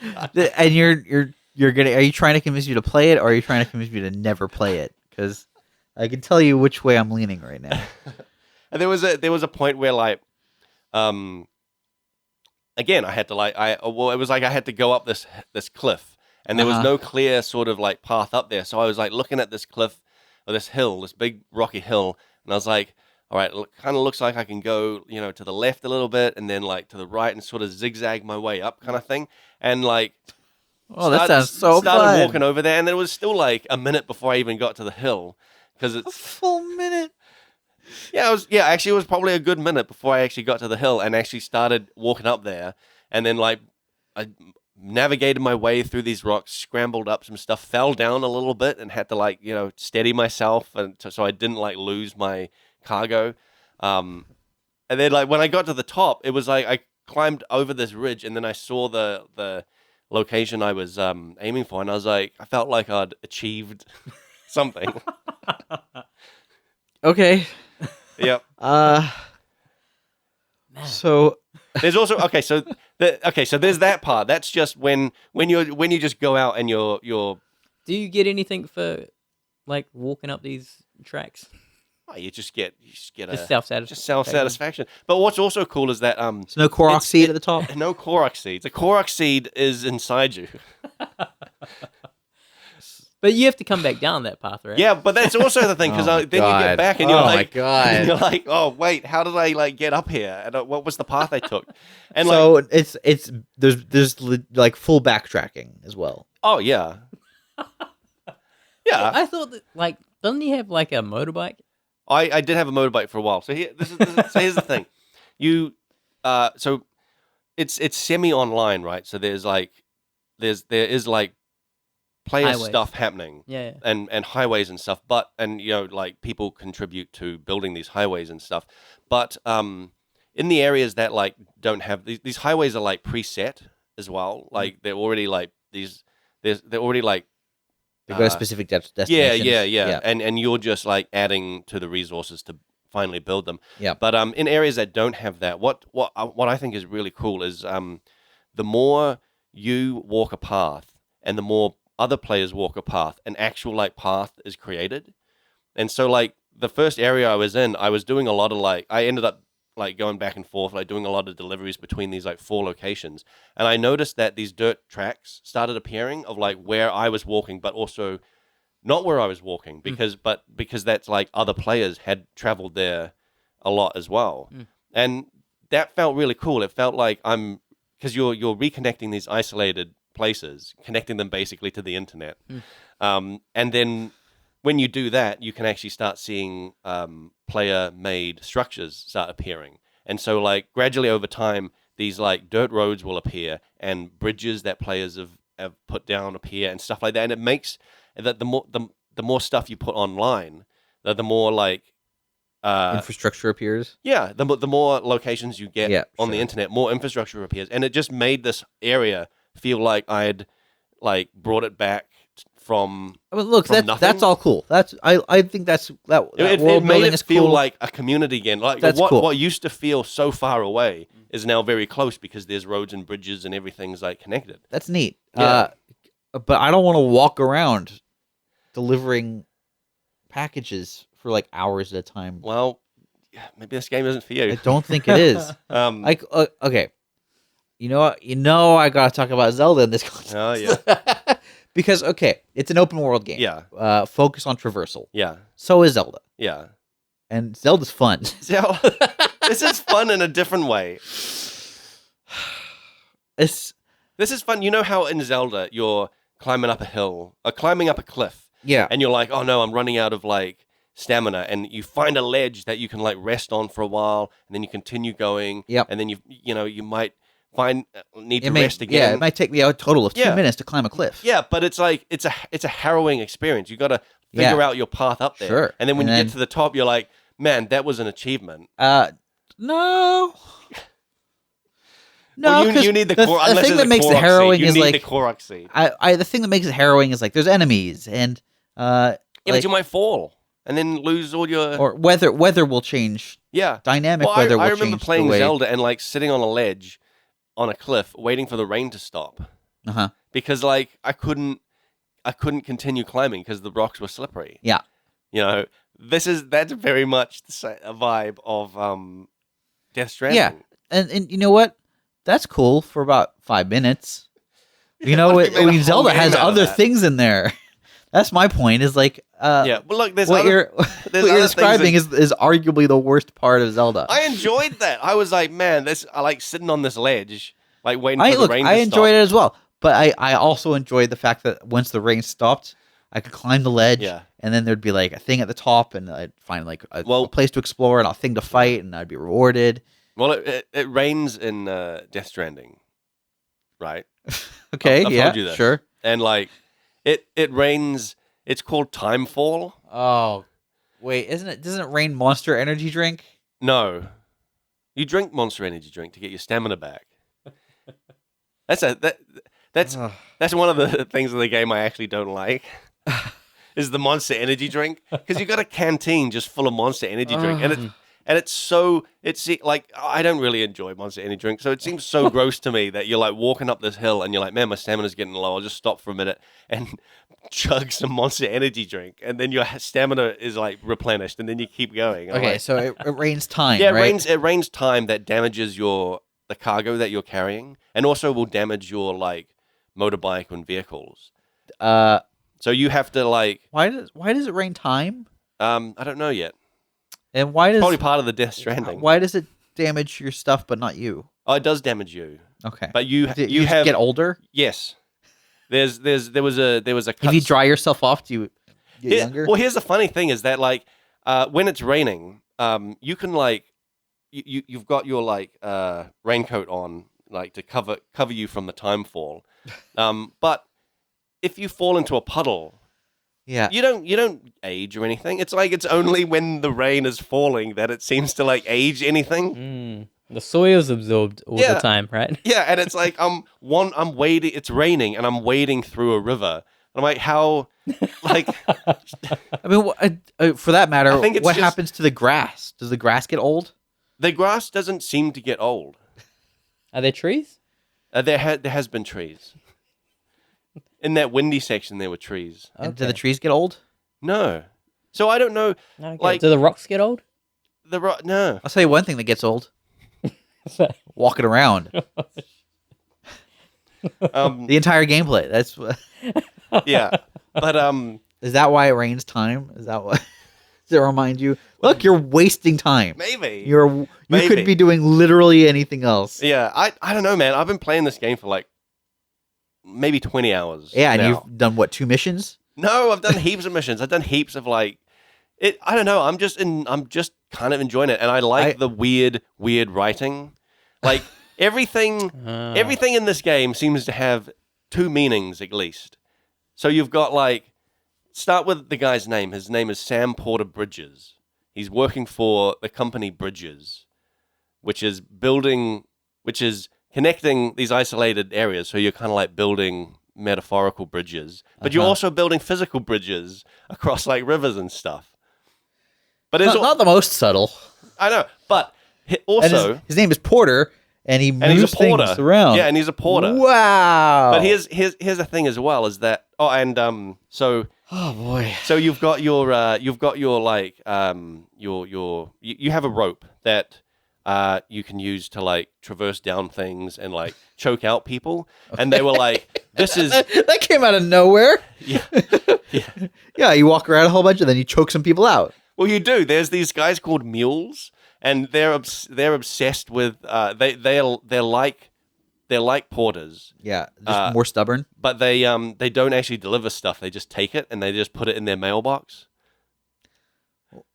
And you're gonna, are you trying to convince me to play it, or are you trying to convince me to never play it? Because I can tell you which way I'm leaning right now. And there was a point where like again, I had to it was like I had to go up this cliff, and there was no clear sort of like path up there. So I was like looking at this cliff or this hill, this big rocky hill, and I was like, all right, it kind of looks like I can go, to the left a little bit, and then like to the right, and sort of zigzag my way up, kind of thing, and like. Oh, that sounds so started fun. walking over there, and it was still like a minute before I even got to the hill, because it's a full minute. Yeah, actually, it was probably a good minute before I actually got to the hill and actually started walking up there, and then like I navigated my way through these rocks, scrambled up some stuff, fell down a little bit, and had to steady myself, and so I didn't like lose my cargo. And then like when I got to the top, it was like I climbed over this ridge, and then I saw the location I was aiming for, and I was like, I felt like I'd achieved something. Okay. Yep. So there's also so there's that part. That's just when you just go out and you're. Do you get anything for like walking up these tracks? Oh, you just get self-satisfaction. But what's also cool is that there's no Korok seed at the top. No Korok seeds. A Korok seed is inside you. But you have to come back down that path, right? Yeah, but that's also the thing, because then you get back and you're you're like, oh wait, how did I like get up here? And what was the path I took? And so it's there's like full backtracking as well. Oh yeah, yeah. I thought that doesn't he have like a motorbike? I did have a motorbike for a while. So here's the thing, so it's semi-online, right? So there is player highways. Stuff happening, and highways and stuff, but like people contribute to building these highways and stuff, but in the areas that like don't have these highways are like preset as well, like they're already like they're already like they go to specific destinations. Yeah. And you're just like adding to the resources to finally build them. Yeah. But in areas that don't have that, what I think is really cool is the more you walk a path and the more other players walk a path, an actual like path is created. And so like the first area I was in, I was doing a lot of I ended up like going back and forth, like doing a lot of deliveries between these like 4 locations. And I noticed that these dirt tracks started appearing of like where I was walking, but also not where I was walking, because that's like other players had traveled there a lot as well. And that felt really cool. It felt like because you're reconnecting these isolated places, connecting them basically to the internet. And then when you do that, you can actually start seeing player-made structures start appearing. And so like gradually over time, these like dirt roads will appear, and bridges that players have put down appear, and stuff like that. And it makes that the more stuff you put online, the more like infrastructure appears. Yeah, the more locations you get on the internet, more infrastructure appears. And it just made this area feel like I'd like brought it back from. I mean, look, that's all cool. I think that it world made building it is feel cool. like a community again. Like that's what cool. What used to feel so far away is now very close, because there's roads and bridges and everything's like connected. That's neat. Yeah. But I don't want to walk around delivering packages for like hours at a time. Well, maybe this game isn't for you. I don't think it is. Okay. You know, I gotta talk about Zelda in this context. Oh yeah. Because it's an open world game. Yeah. Focus on traversal. Yeah. So is Zelda. Yeah. And Zelda's fun. This is fun in a different way. This is fun. You know how in Zelda you're climbing up a hill, or climbing up a cliff. Yeah. And you're like, oh no, I'm running out of like stamina, and you find a ledge that you can like rest on for a while, and then you continue going. Yep. And then you might need to rest again. Yeah, it might take me a total of 2 minutes to climb a cliff. Yeah, but it's like it's a harrowing experience. You got to figure out your path up there. Sure. And then when you get to the top, you're like, man, that was an achievement. No. No, well, you need the the thing that makes it harrowing is like the Korok seed. The thing that makes it harrowing is like there's enemies and but you might fall and then lose all your or weather will change. Yeah, dynamic weather will change. I remember playing Zelda and like sitting on a ledge on a cliff waiting for the rain to stop. Because like I couldn't continue climbing because the rocks were slippery. Yeah. That's very much a vibe of Death Stranding. Yeah. and you know what? That's cool for about 5 minutes. You know, What if you made a whole Zelda game has out of other that? things in there. That's my point. Is like, Yeah, but look, there's what other, you're there's what you're other things describing is arguably the worst part of Zelda. I enjoyed that. I was like, man, I like sitting on this ledge, like waiting for the rain to I stop. enjoyed it as well, but I also enjoyed the fact that once the rain stopped, I could climb the ledge, Yeah. and then there'd be like a thing at the top, and I'd find like a Well- place to explore and a thing to fight, and I'd be rewarded. Well, it rains in Death Stranding, right? Okay, I've yeah, told you this. sure. And like, it rains. It's called Timefall. Oh, wait, doesn't it rain Monster Energy drink? No, you drink Monster Energy drink to get your stamina back. That's one of the things in the game I actually don't like. Is the Monster Energy drink, because you got a canteen just full of Monster Energy drink, and it's like, I don't really enjoy Monster Energy drink, so it seems so gross to me that you're like walking up this hill and you're like, man, my stamina's getting low. I'll just stop for a minute and chug some Monster Energy drink, and then your stamina is like replenished, and then you keep going. And I'm Okay, like, so it rains time. yeah, right? it rains time that damages the cargo that you're carrying, and also will damage your like motorbike and vehicles. So you have to like, Why does it rain time? I don't know yet. And why does Probably part of the Death Stranding. why does it damage your stuff but not you? Oh, it does damage you, Okay, but you you just have get older. yes. There was a If you dry yourself off, do you get younger? Well, here's the funny thing is that like when it's raining, you can like you've got your like raincoat on like to cover you from the time fall, but if you fall into a puddle, Yeah. you don't age or anything. It's like it's only when the rain is falling that it seems to like age anything. The soil's absorbed all Yeah. the time, right? Yeah, and it's like I'm wading. It's raining, and I'm wading through a river. I'm like, how, like, I mean, for that matter, I think it's what just- happens to the grass? Does the grass get old? the grass doesn't seem to get old. Are there trees? There has been trees. In that windy section, there were trees. And do the trees get old? No, so I don't know. Okay. Like- Do the rocks get old? No. I'll tell you one thing that gets old: walking around. The entire gameplay. That's what. Yeah, but Is that why it rains time? Is that what? Does it remind you? Look, you're wasting time. maybe. You Maybe. could be doing literally anything else. Yeah, I don't know, man. I've been playing this game for like maybe 20 hours. Yeah, and now. you've done what, 2 missions? No, I've done heaps of missions. I've done heaps of like it. I don't know. I'm just kind of enjoying it, and I like the weird writing. Like everything in this game seems to have 2 meanings at least. So you've got like, start with the guy's name. His name is Sam Porter Bridges. He's working for the company Bridges, which is connecting these isolated areas. So you're kind of like building metaphorical bridges, but you're also building physical bridges across like rivers and stuff. But it's Not the most subtle. I know, but And also his name is Porter, and he and he's moves a porter things around. Yeah, and he's a porter. Wow. But here's the thing as well is that so Oh boy. so you've got your like you have a rope that you can use to like traverse down things and like choke out people, and they were like, this is That came out of nowhere. yeah. Yeah, you walk around a whole bunch and then you choke some people out. Well, you do. There's these guys called mules, and they're obsessed with they're like porters, Yeah, just more stubborn. but they don't actually deliver stuff. They just take it and they just put it in their mailbox.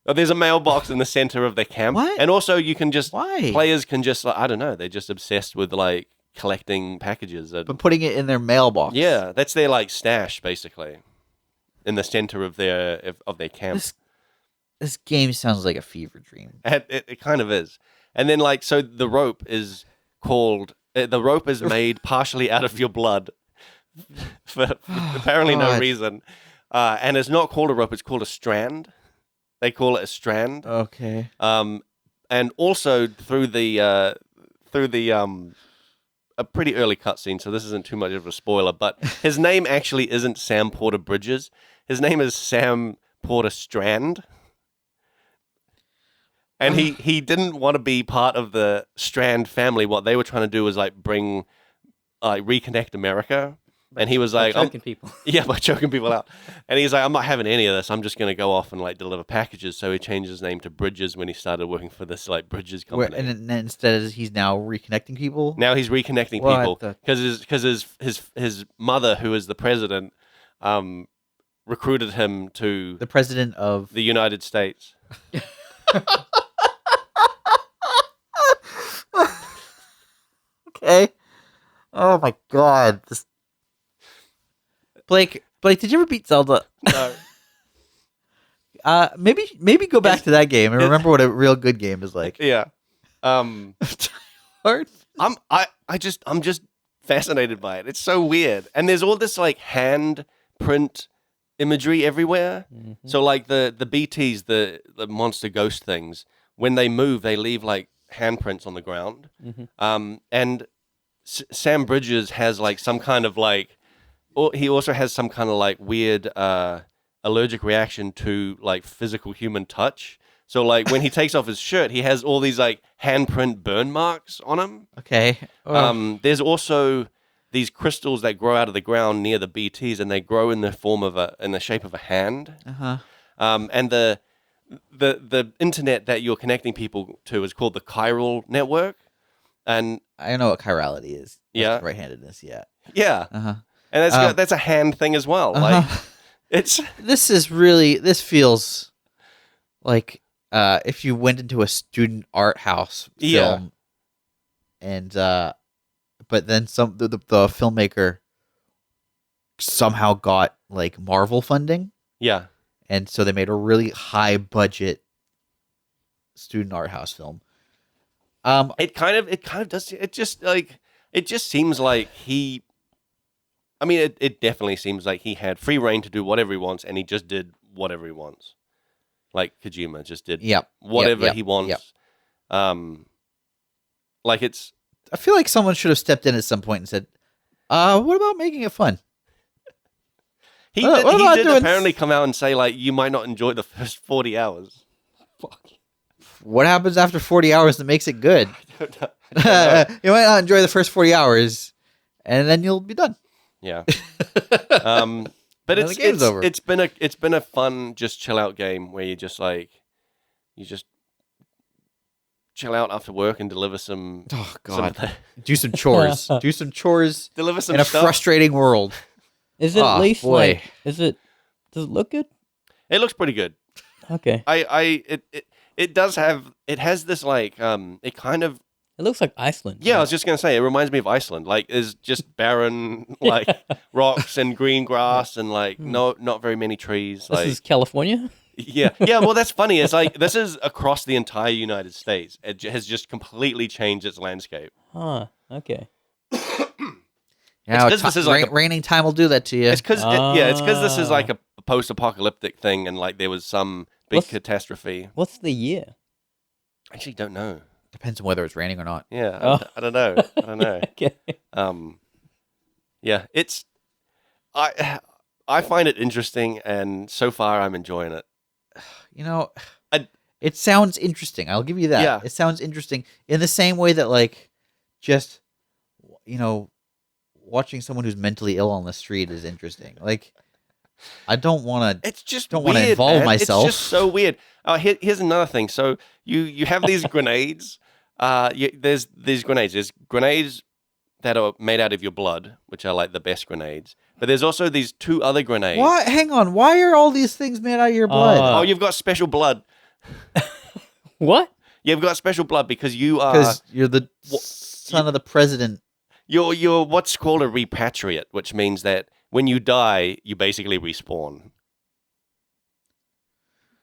Oh, there's a mailbox in the center of their camp, What? and also you can just Why? players can just like, I don't know. They're just obsessed with like collecting packages. But putting it in their mailbox. Yeah, that's their like stash basically, in the center of their camp. This game sounds like a fever dream. It kind of is. And then like, so the rope is made partially out of your blood for apparently no God. reason. And it's not called a rope, it's called a strand. They call it a strand. Okay. And also through the a pretty early cutscene, so this isn't too much of a spoiler, but his name actually isn't Sam Porter Bridges. His name is Sam Porter Strand. And he didn't want to be part of the Strand family. What they were trying to do was like reconnect America. And he was like, choking people. Yeah, by choking people out. And he's like, I'm not having any of this. I'm just going to go off and like deliver packages. So he changed his name to Bridges when he started working for this like Bridges company. And then instead he's now reconnecting people. Now he's reconnecting people because his mother, who is the president, recruited him to the president of the United States. Okay. Oh my God. Blake, did you ever beat Zelda? No. Maybe go back to that game and remember what a real good game is like. Yeah. Hard. I'm just fascinated by it. It's so weird. And there's all this like hand print imagery everywhere. Mm-hmm. So like the BTs, the monster ghost things, when they move, they leave like handprints on the ground. Mm-hmm. And Sam Bridges has like some kind of like, he also has some kind of like weird allergic reaction to like physical human touch. So like when he takes off his shirt, he has all these like handprint burn marks on him. Okay. There's also these crystals that grow out of the ground near the BTs, and they grow in the shape of a hand. Uh-huh. And the internet that you're connecting people to is called the chiral network. And I know what chirality is. Yeah. Right-handedness. Yeah. Yeah. Uh-huh. And that's a hand thing as well. Like this feels like if you went into a student art house film, and but then the filmmaker somehow got like Marvel funding. Yeah. And so they made a really high budget student art house film. It kind of does. It just seems like he. I mean, it definitely seems like he had free reign to do whatever he wants, and he just did whatever he wants. Like Kojima just did whatever he wants. Yep. Like it's. I feel like someone should have stepped in at some point and said, what about making it fun? He did apparently come out and say, like, you might not enjoy the first 40 hours. Fuck. What happens after 40 hours that makes it good? I don't know. You might not enjoy the first 40 hours, and then you'll be done. Yeah. But it's been a fun, just chill out game where you just chill out after work and deliver some. Oh God! Do some chores. Do some chores. Deliver some in a stuff. Frustrating world. Is it at least like? Does it look good? It looks pretty good. Okay. It has this like it kind of. It looks like Iceland. Yeah, I was just gonna say it reminds me of Iceland. Like, it's just barren like rocks and green grass and like not very many trees. This is California. Yeah. Well, that's funny. It's like this is across the entire United States. It has just completely changed its landscape. Huh. Okay. Yeah, this is like raining time will do that to you. It's because this is like a post-apocalyptic thing, and like there was some big catastrophe. What's the year? I actually don't know. Depends on whether it's raining or not. Yeah, I don't know. Okay. Yeah, it's I find it interesting, and so far I'm enjoying it. You know, it sounds interesting. I'll give you that. Yeah. It sounds interesting in the same way that like just watching someone who's mentally ill on the street is interesting. Like, I don't want to. It's just don't want to involve myself. It's just so weird. Here's another thing. So you have these grenades. There's these grenades. There's grenades that are made out of your blood, which are like the best grenades. But there's also these two other grenades. What? Hang on. Why are all these things made out of your blood? You've got special blood. What? You've got special blood because you're the son of the president. You're what's called a repatriate, which means that when you die, you basically respawn.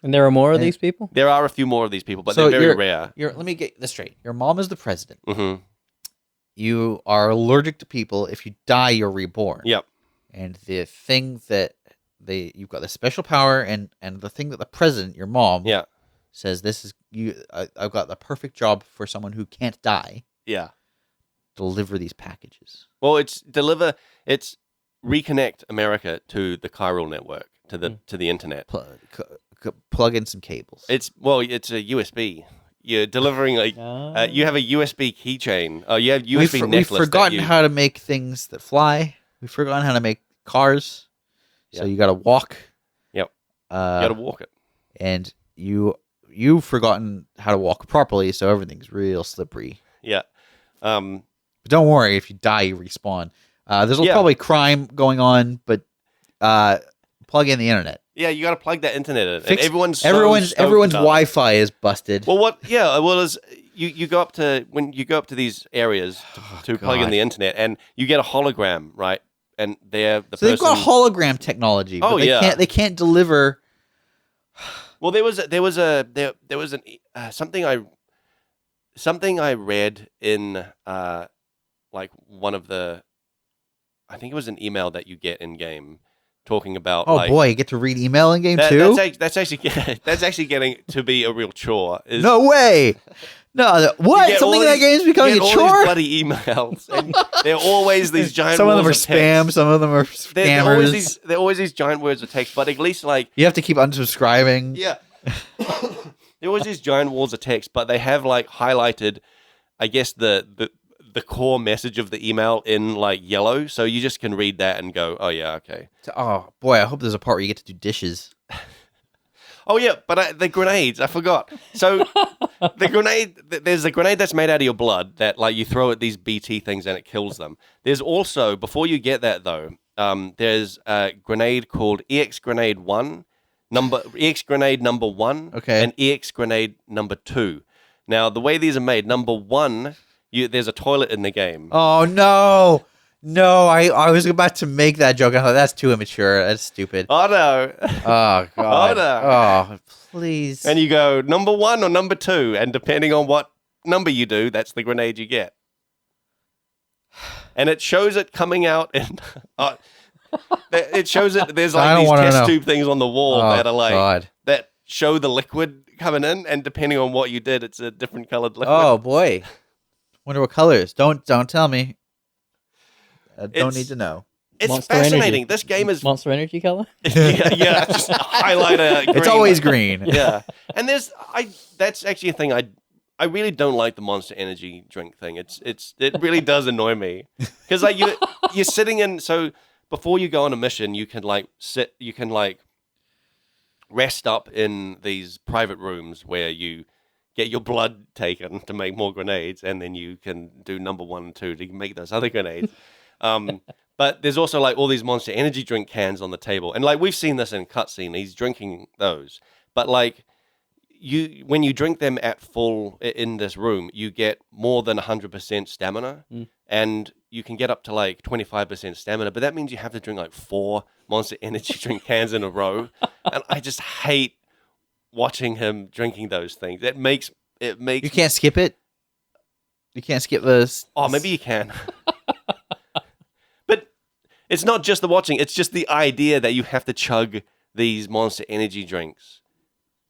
And there are more of these people? There are a few more of these people, but they're very rare. Let me get this straight. Your mom is the president. Mm-hmm. You are allergic to people. If you die, you're reborn. Yep. And the thing that you've got the special power, and the thing that the president, your mom, says, this is you. I've got the perfect job for someone who can't die. Yeah. Deliver these packages. Well, it's reconnect America to the chiral network, to the internet. Plug in some cables. It's a USB you're delivering like you have a USB keychain. Oh, you have USB necklace. We've forgotten how to make things that fly. We've forgotten how to make cars. So you got to walk. Yep. You got to walk it. And you've forgotten how to walk properly, so everything's real slippery. Yeah. But don't worry, if you die, you respawn. There's probably crime going on, but plug in the internet. Yeah, you got to plug that internet in. And everyone's Wi-Fi is busted. Well, what? Yeah, well, is you go up to these areas to plug in the internet, and you get a hologram, right? And they've got hologram technology. But they can't deliver. Well, there was something I read in like one of the, I think it was an email that you get in game, talking about. Oh boy, you get to read email in game too. That's actually getting to be a real chore. No way. No, what? Something in that game is becoming a chore? All these bloody emails. And they're always these giant some of them are words of spam, text. some of them are scammers. They're always these giant words of text, but at least like... You have to keep unsubscribing. Yeah. There always these giant walls of text, but they have like highlighted, I guess, the core message of the email in like yellow, so you just can read that and go, oh yeah, okay. Oh boy, I hope there's a part where you get to do dishes. Oh yeah, but the grenades, I forgot. So the grenade, there's a grenade that's made out of your blood that like you throw at these BT things and it kills them. There's also, before you get that though, there's a grenade called EX Grenade 1, EX Grenade number 1, and EX Grenade number 2. Now the way these are made, number 1, there's a toilet in the game. Oh no. No, I was about to make that joke. I thought that's too immature. That's stupid. Oh no. Oh god. Oh no. Oh please. And you go number 1 or number 2, and depending on what number you do, that's the grenade you get. And it shows it coming out in. It shows it. There's like these test tube things on the wall that are like that show the liquid coming in, and depending on what you did, it's a different colored liquid. Oh boy. Wonder what colors. Don't tell me. I don't need to know. It's Monster fascinating. Energy. This game is Monster Energy color. yeah. Just highlight a green. It's always green. Yeah, and that's actually a thing I really don't like the Monster Energy drink thing. It really does annoy me because like you're sitting in, so before you go on a mission, you can like rest up in these private rooms where you get your blood taken to make more grenades, and then you can do number 1 and 2 to make those other grenades. But there's also like all these Monster Energy drink cans on the table, and like we've seen this in cutscene. He's drinking those, but like when you drink them at full in this room, you get more than 100% stamina, and you can get up to like 25% stamina. But that means you have to drink like 4 Monster Energy drink cans in a row, and I just hate watching him drinking those things. It makes You can't skip it. You can't skip this. Oh, maybe you can. But it's not just the watching, it's just the idea that you have to chug these Monster Energy drinks.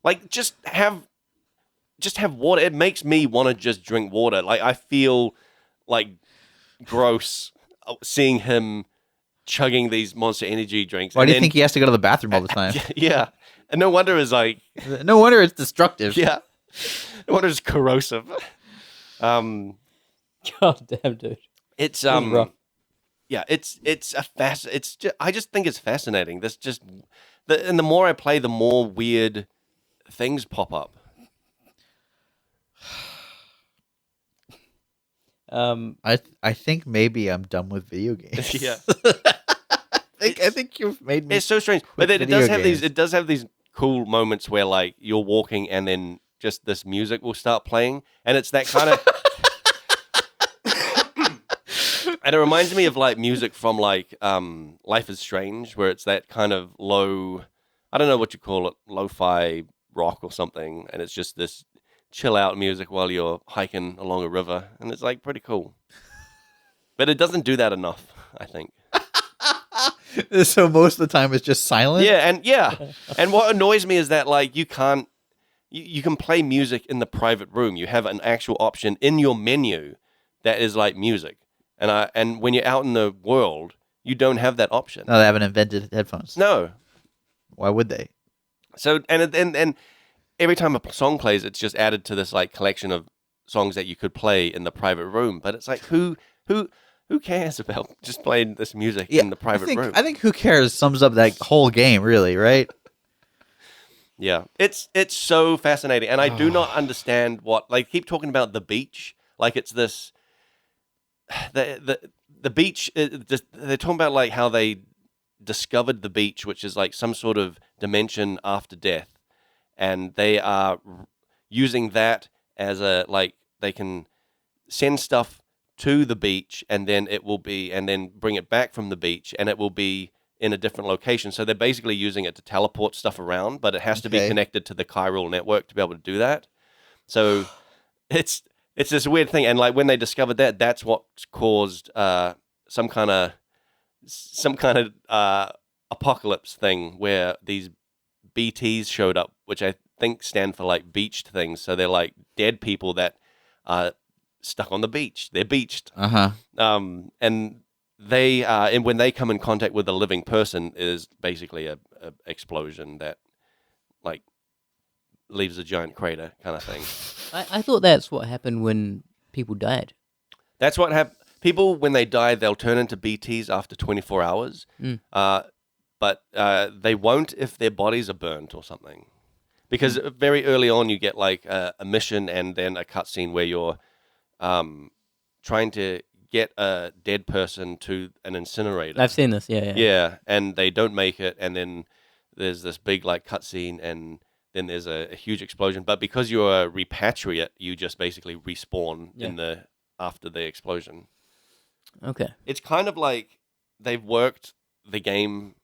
Like just have water. It makes me want to just drink water. Like I feel like gross seeing him chugging these Monster Energy drinks. Why do you think he has to go to the bathroom all the time? Yeah. And no wonder it's like... No wonder it's destructive. Yeah. No wonder it's corrosive. God damn, dude. It's rough. Yeah, it's I just think it's fascinating. This just and the more I play, the more weird things pop up. I think maybe I'm done with video games. Yeah. I think you've made me. It's so strange, but it does have these. It does have these cool moments where like you're walking and then just this music will start playing, and it's that kind of. And it reminds me of like music from like Life is Strange, where it's that kind of low, I don't know what you call it, lo-fi rock or something, and it's just this chill out music while you're hiking along a river, and it's like pretty cool. But it doesn't do that enough, I think. So most of the time it's just silent? Yeah. And what annoys me is that like you can play music in the private room. You have an actual option in your menu that is like music. And when you're out in the world, you don't have that option. No, they haven't invented headphones. No. Why would they? So and every time a song plays, it's just added to this like collection of songs that you could play in the private room. But it's like who cares about just playing this music in the private room? I think who cares sums up that whole game, really, right? Yeah, it's so fascinating, and I do not understand what like keep talking about the beach like it's this the beach. They're talking about like how they discovered the beach, which is like some sort of dimension after death, and they are using that as a like they can send stuff to the beach, and then bring it back from the beach, and it will be in a different location. So they're basically using it to teleport stuff around, but it has to be connected to the chiral network to be able to do that. So it's this weird thing. And like when they discovered that, that's what caused some kind of apocalypse thing where these BTs showed up, which I think stand for like beached things. So they're like dead people that are stuck on the beach. They're beached. And they and when they come in contact with a living person is basically a explosion that like leaves a giant crater kind of thing. I thought that's what happened when people died. That's what happened. People, when they die, they'll turn into BTs after 24 hours. But they won't if their bodies are burnt or something. Because very early on, you get like a mission and then a cutscene where you're trying to get a dead person to an incinerator. I've seen this, yeah. Yeah, and they don't make it, and then there's this big like cutscene, and then there's a huge explosion. But because you're a repatriate, you just basically respawn after the explosion. Okay. It's kind of like they've worked the game,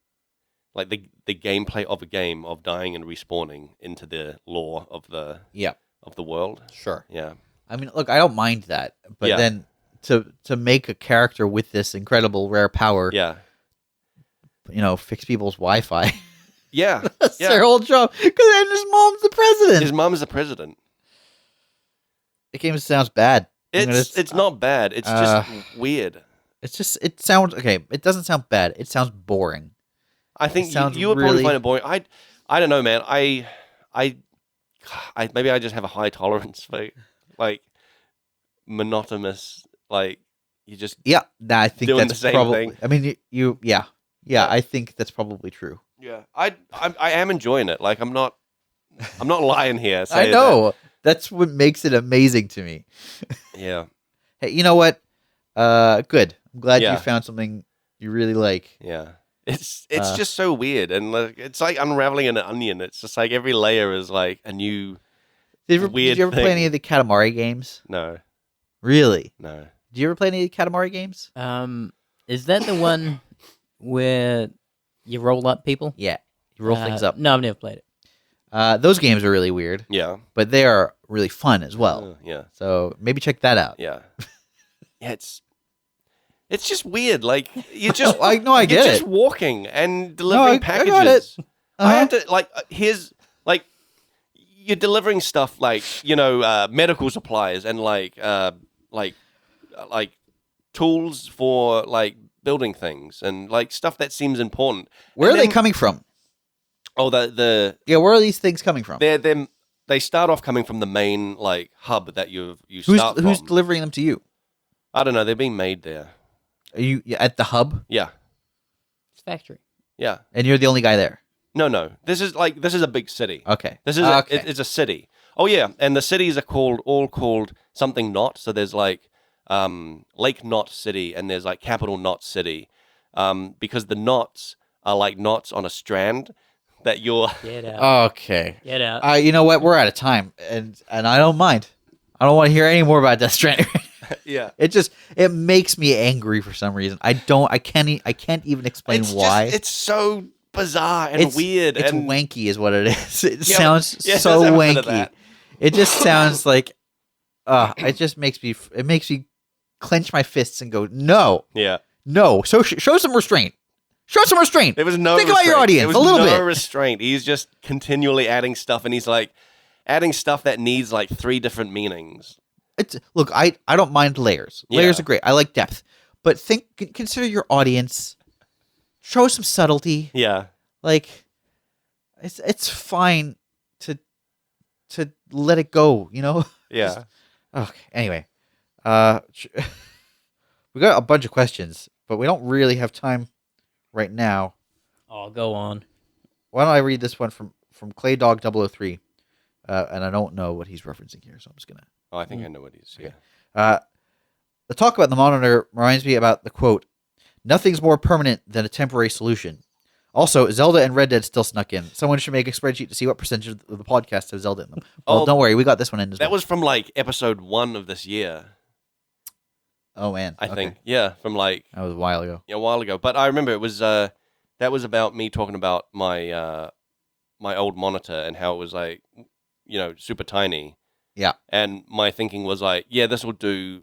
like the gameplay of a game of dying and respawning into the lore of the world. Sure. Yeah. I mean, look, I don't mind that, but then to make a character with this incredible rare power, fix people's Wi-Fi. Yeah, that's their whole job. Because then his mom's the president. His mom's the president. The game sounds bad. It's not bad. It's just weird. It sounds okay. It doesn't sound bad. It sounds boring. I think you would probably find it boring. I don't know, man. I maybe I just have a high tolerance for like monotonous. Like you just I think doing that's the same probably. thing. I mean, I think that's probably true. Yeah, I am enjoying it. Like I'm not lying here. I know that's what makes it amazing to me. Yeah. Hey, you know what? Good. I'm glad you found something you really like. Yeah. It's just so weird, and like, it's like unraveling an onion. It's just like every layer is like a new weird Did you ever play any of the Katamari games? No. Really? No. Did you ever play any of the Katamari games? Is that the one where you roll up people? Yeah. You roll things up. No, I've never played it. Those games are really weird. Yeah. But they are really fun as well. Yeah. So maybe check that out. Yeah. Yeah, it's just weird. Like you just I get you're it. just walking and delivering packages. I got it. I had to like here's like you're delivering stuff like medical supplies and like tools for like building things and like stuff that seems important. Where are they coming from? Oh, where are these things coming from? They start off coming from the main like hub that you start from. Who's delivering them to you? I don't know. They're being made there. Are you at the hub? Yeah. It's factory. Yeah. And you're the only guy there? No. This is a big city. Okay. This is it's a city. Oh yeah, and the cities are all called something Knot. So there's like Lake Knot City, and there's like Capital Knot City, because the knots are like knots on a strand that you're. Get out. Okay. Get out. You know what? We're out of time, and I don't mind. I don't want to hear any more about Death Stranding. Yeah. It makes me angry for some reason. I can't even explain why. It's so bizarre and weird. It's and wanky is what it is. It sounds so wanky. It just sounds like it makes me clench my fists and go, no. Yeah. No. So show some restraint. Show some restraint. There was no Think restraint. about your audience a little bit. No restraint. He's just continually adding stuff, and he's like adding stuff that needs like 3 different meanings. Look, I don't mind layers. Layers are great. I like depth. But consider your audience. Show some subtlety. Yeah. Like it's fine to to let it go, you know? Yeah. Okay. Anyway, we got a bunch of questions, but we don't really have time right now. Oh, go on. Why don't I read this one from ClayDog003? And I don't know what he's referencing here, so I'm just gonna. Oh, I think I know what he's. Okay. Yeah. The talk about the monitor reminds me about the quote, "Nothing's more permanent than a temporary solution." Also, Zelda and Red Dead still snuck in. Someone should make a spreadsheet to see what percentage of the podcast have Zelda in them. Well, don't worry, we got this one in as well. That was from like episode 1 of this year. Oh man, I think. Yeah, from like that was a while ago. a while ago. But I remember it was that was about me talking about my my old monitor and how it was like, super tiny. Yeah. And my thinking was like, yeah, this will do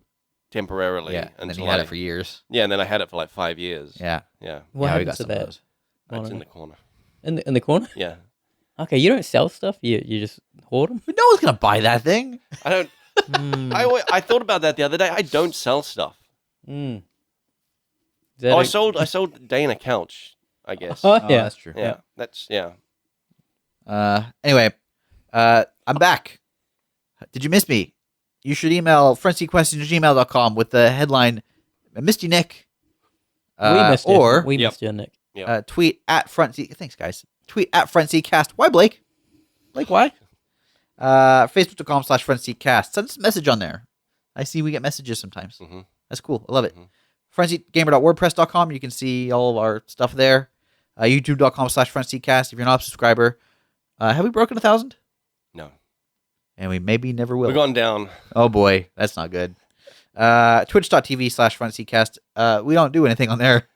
temporarily. Yeah, and then until you had it for years. Yeah, and then I had it for like 5 years. Yeah. Yeah. What Yeah, we happened got to some of that? those. It's in the corner. In the corner? Yeah. Okay, you don't sell stuff. You just hoard them. But no one's gonna buy that thing. I don't. I thought about that the other day. I don't sell stuff. Mm. I sold Dane a couch, I guess. Oh, Oh, yeah. that's true. Yeah. That's yeah. Anyway, I'm back. Did you miss me? You should email frontseatquestions@gmail.com with the headline, "I missed you, Nick." We missed you. Or We missed you, Nick. tweet at frontseat. Thanks, guys. Tweet at frontseatcast. Why, Blake? Blake, why? Facebook.com/frontseatcast. Send us a message on there. I see we get messages sometimes. Mhm. That's cool. I love it. Mhm. Frontseatgamer.wordpress.com. You can see all of our stuff there. YouTube.com/frontseatcast. If you're not a subscriber, have we broken 1,000? No. And we maybe never will. We're going down. Oh boy, that's not good. Twitch.tv/frontseatcast. We don't do anything on there.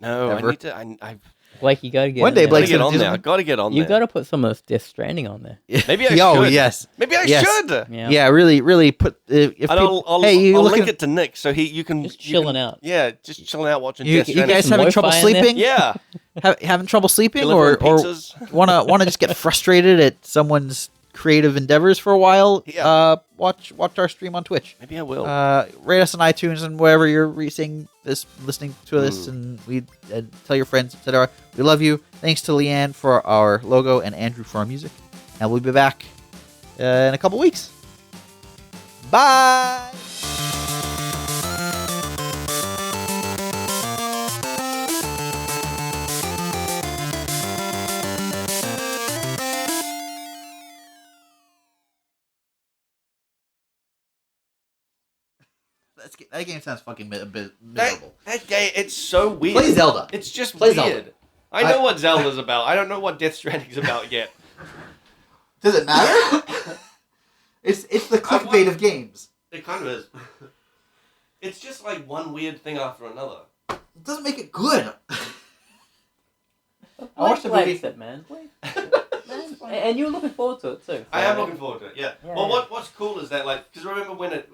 No, Ever. I need to. I Blake, you gotta get One in day, there. gotta Blake's get gonna on do there. something. Gotta get on You there. gotta put some of Death Stranding on there. Maybe I Oh should. yes. Maybe I Yes. should. Yeah, really put. If And I'll you link looking, it to Nick so you can Just you chilling can- out. Yeah, just chilling out watching. you Death Stranding. guys Some having trouble Wi-Fi in there? sleeping? Yeah, Having trouble sleeping, delivering or pizzas. wanna just get frustrated at someone's creative endeavors for a while? Yeah. Watch our stream on Twitch. Maybe I will. Rate us on iTunes and wherever you're listening to this, and tell your friends, etc. We love you. Thanks to Leanne for our logo and Andrew for our music. And we'll be back in a couple weeks. Bye. That game sounds fucking miserable. that game, it's so weird. Play Zelda. It's just Play weird. Zelda. I know what Zelda's about. I don't know what Death Stranding's about yet. Does it matter? it's the clickbait of games. It kind of is. It's just like one weird thing after another. It doesn't make it good. Blake watched the movie. likes it, man. Blake. And you're looking forward to it too. I am looking forward to it. Yeah. Yeah, Well, yeah. what's cool is that because remember when it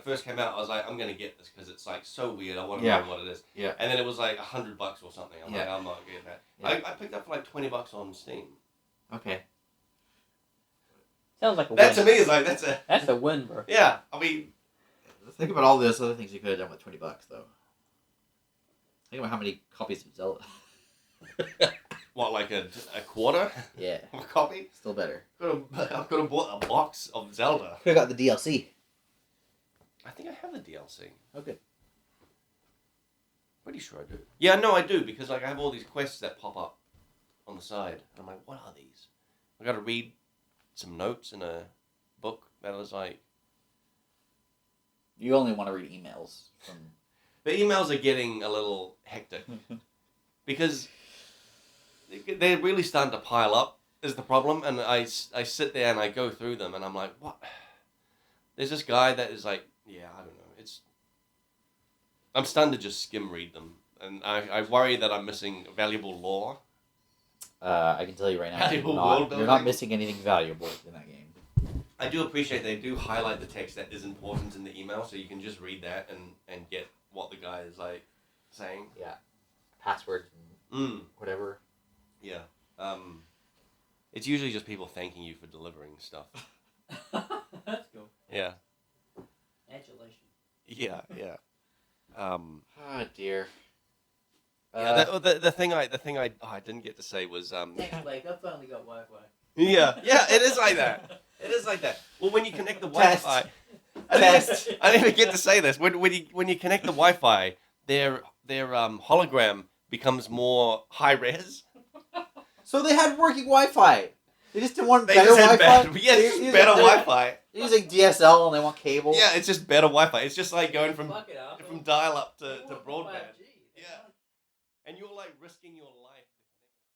first came out, I was like, I'm gonna get this because it's like so weird. I want to know what it is. Yeah. And then it was like $100 or something. I'm like, Yeah. I'm not getting that. Yeah. I picked up for like $20 on Steam. Okay. Sounds like a That win. to me is like That's a win, bro. yeah. I mean, Think about all those other things you could have done with $20, though. Think about how many copies of Zelda. what like a quarter Yeah. of a copy? Still better. I could have bought a box of Zelda. Could have got the DLC. I think I have the DLC. Okay. Pretty sure I do. Yeah, no, I do because like I have all these quests that pop up on the side. And I'm like, what are these? I got to read some notes in a book that was like. You only want to read emails from. The emails are getting a little hectic because they're really starting to pile up. Is the problem, and I sit there and I go through them and I'm like, what? There's this guy that is like, yeah, I don't know. I'm starting to just skim read them, and I worry that I'm missing valuable lore. I can tell you right now, Valuable world you're building. not missing anything valuable in that game. I do appreciate they do highlight the text that is important in the email, so you can just read that and get what the guy is like saying. Yeah. Passwords and whatever. Yeah. It's usually just people thanking you for delivering stuff. That's cool. Yeah. Congratulations. Yeah. Yeah. Oh dear. Yeah. The thing I didn't get to say was Thanks, Blake. I finally got Wi-Fi. Yeah, it is like that. It is like that. Well, when you connect the Test. Wi-Fi, Test. I didn't even get to say this. When you connect the Wi-Fi, their hologram becomes more high res. So they had working Wi-Fi. They just didn't want They better just had Wi-Fi. bad, yeah, it's just better Wi-Fi. They're using DSL and they want cable. Yeah, it's just better Wi-Fi. It's just like going from Fuck it up. dial-up to broadband. Yeah, and you're like risking your life.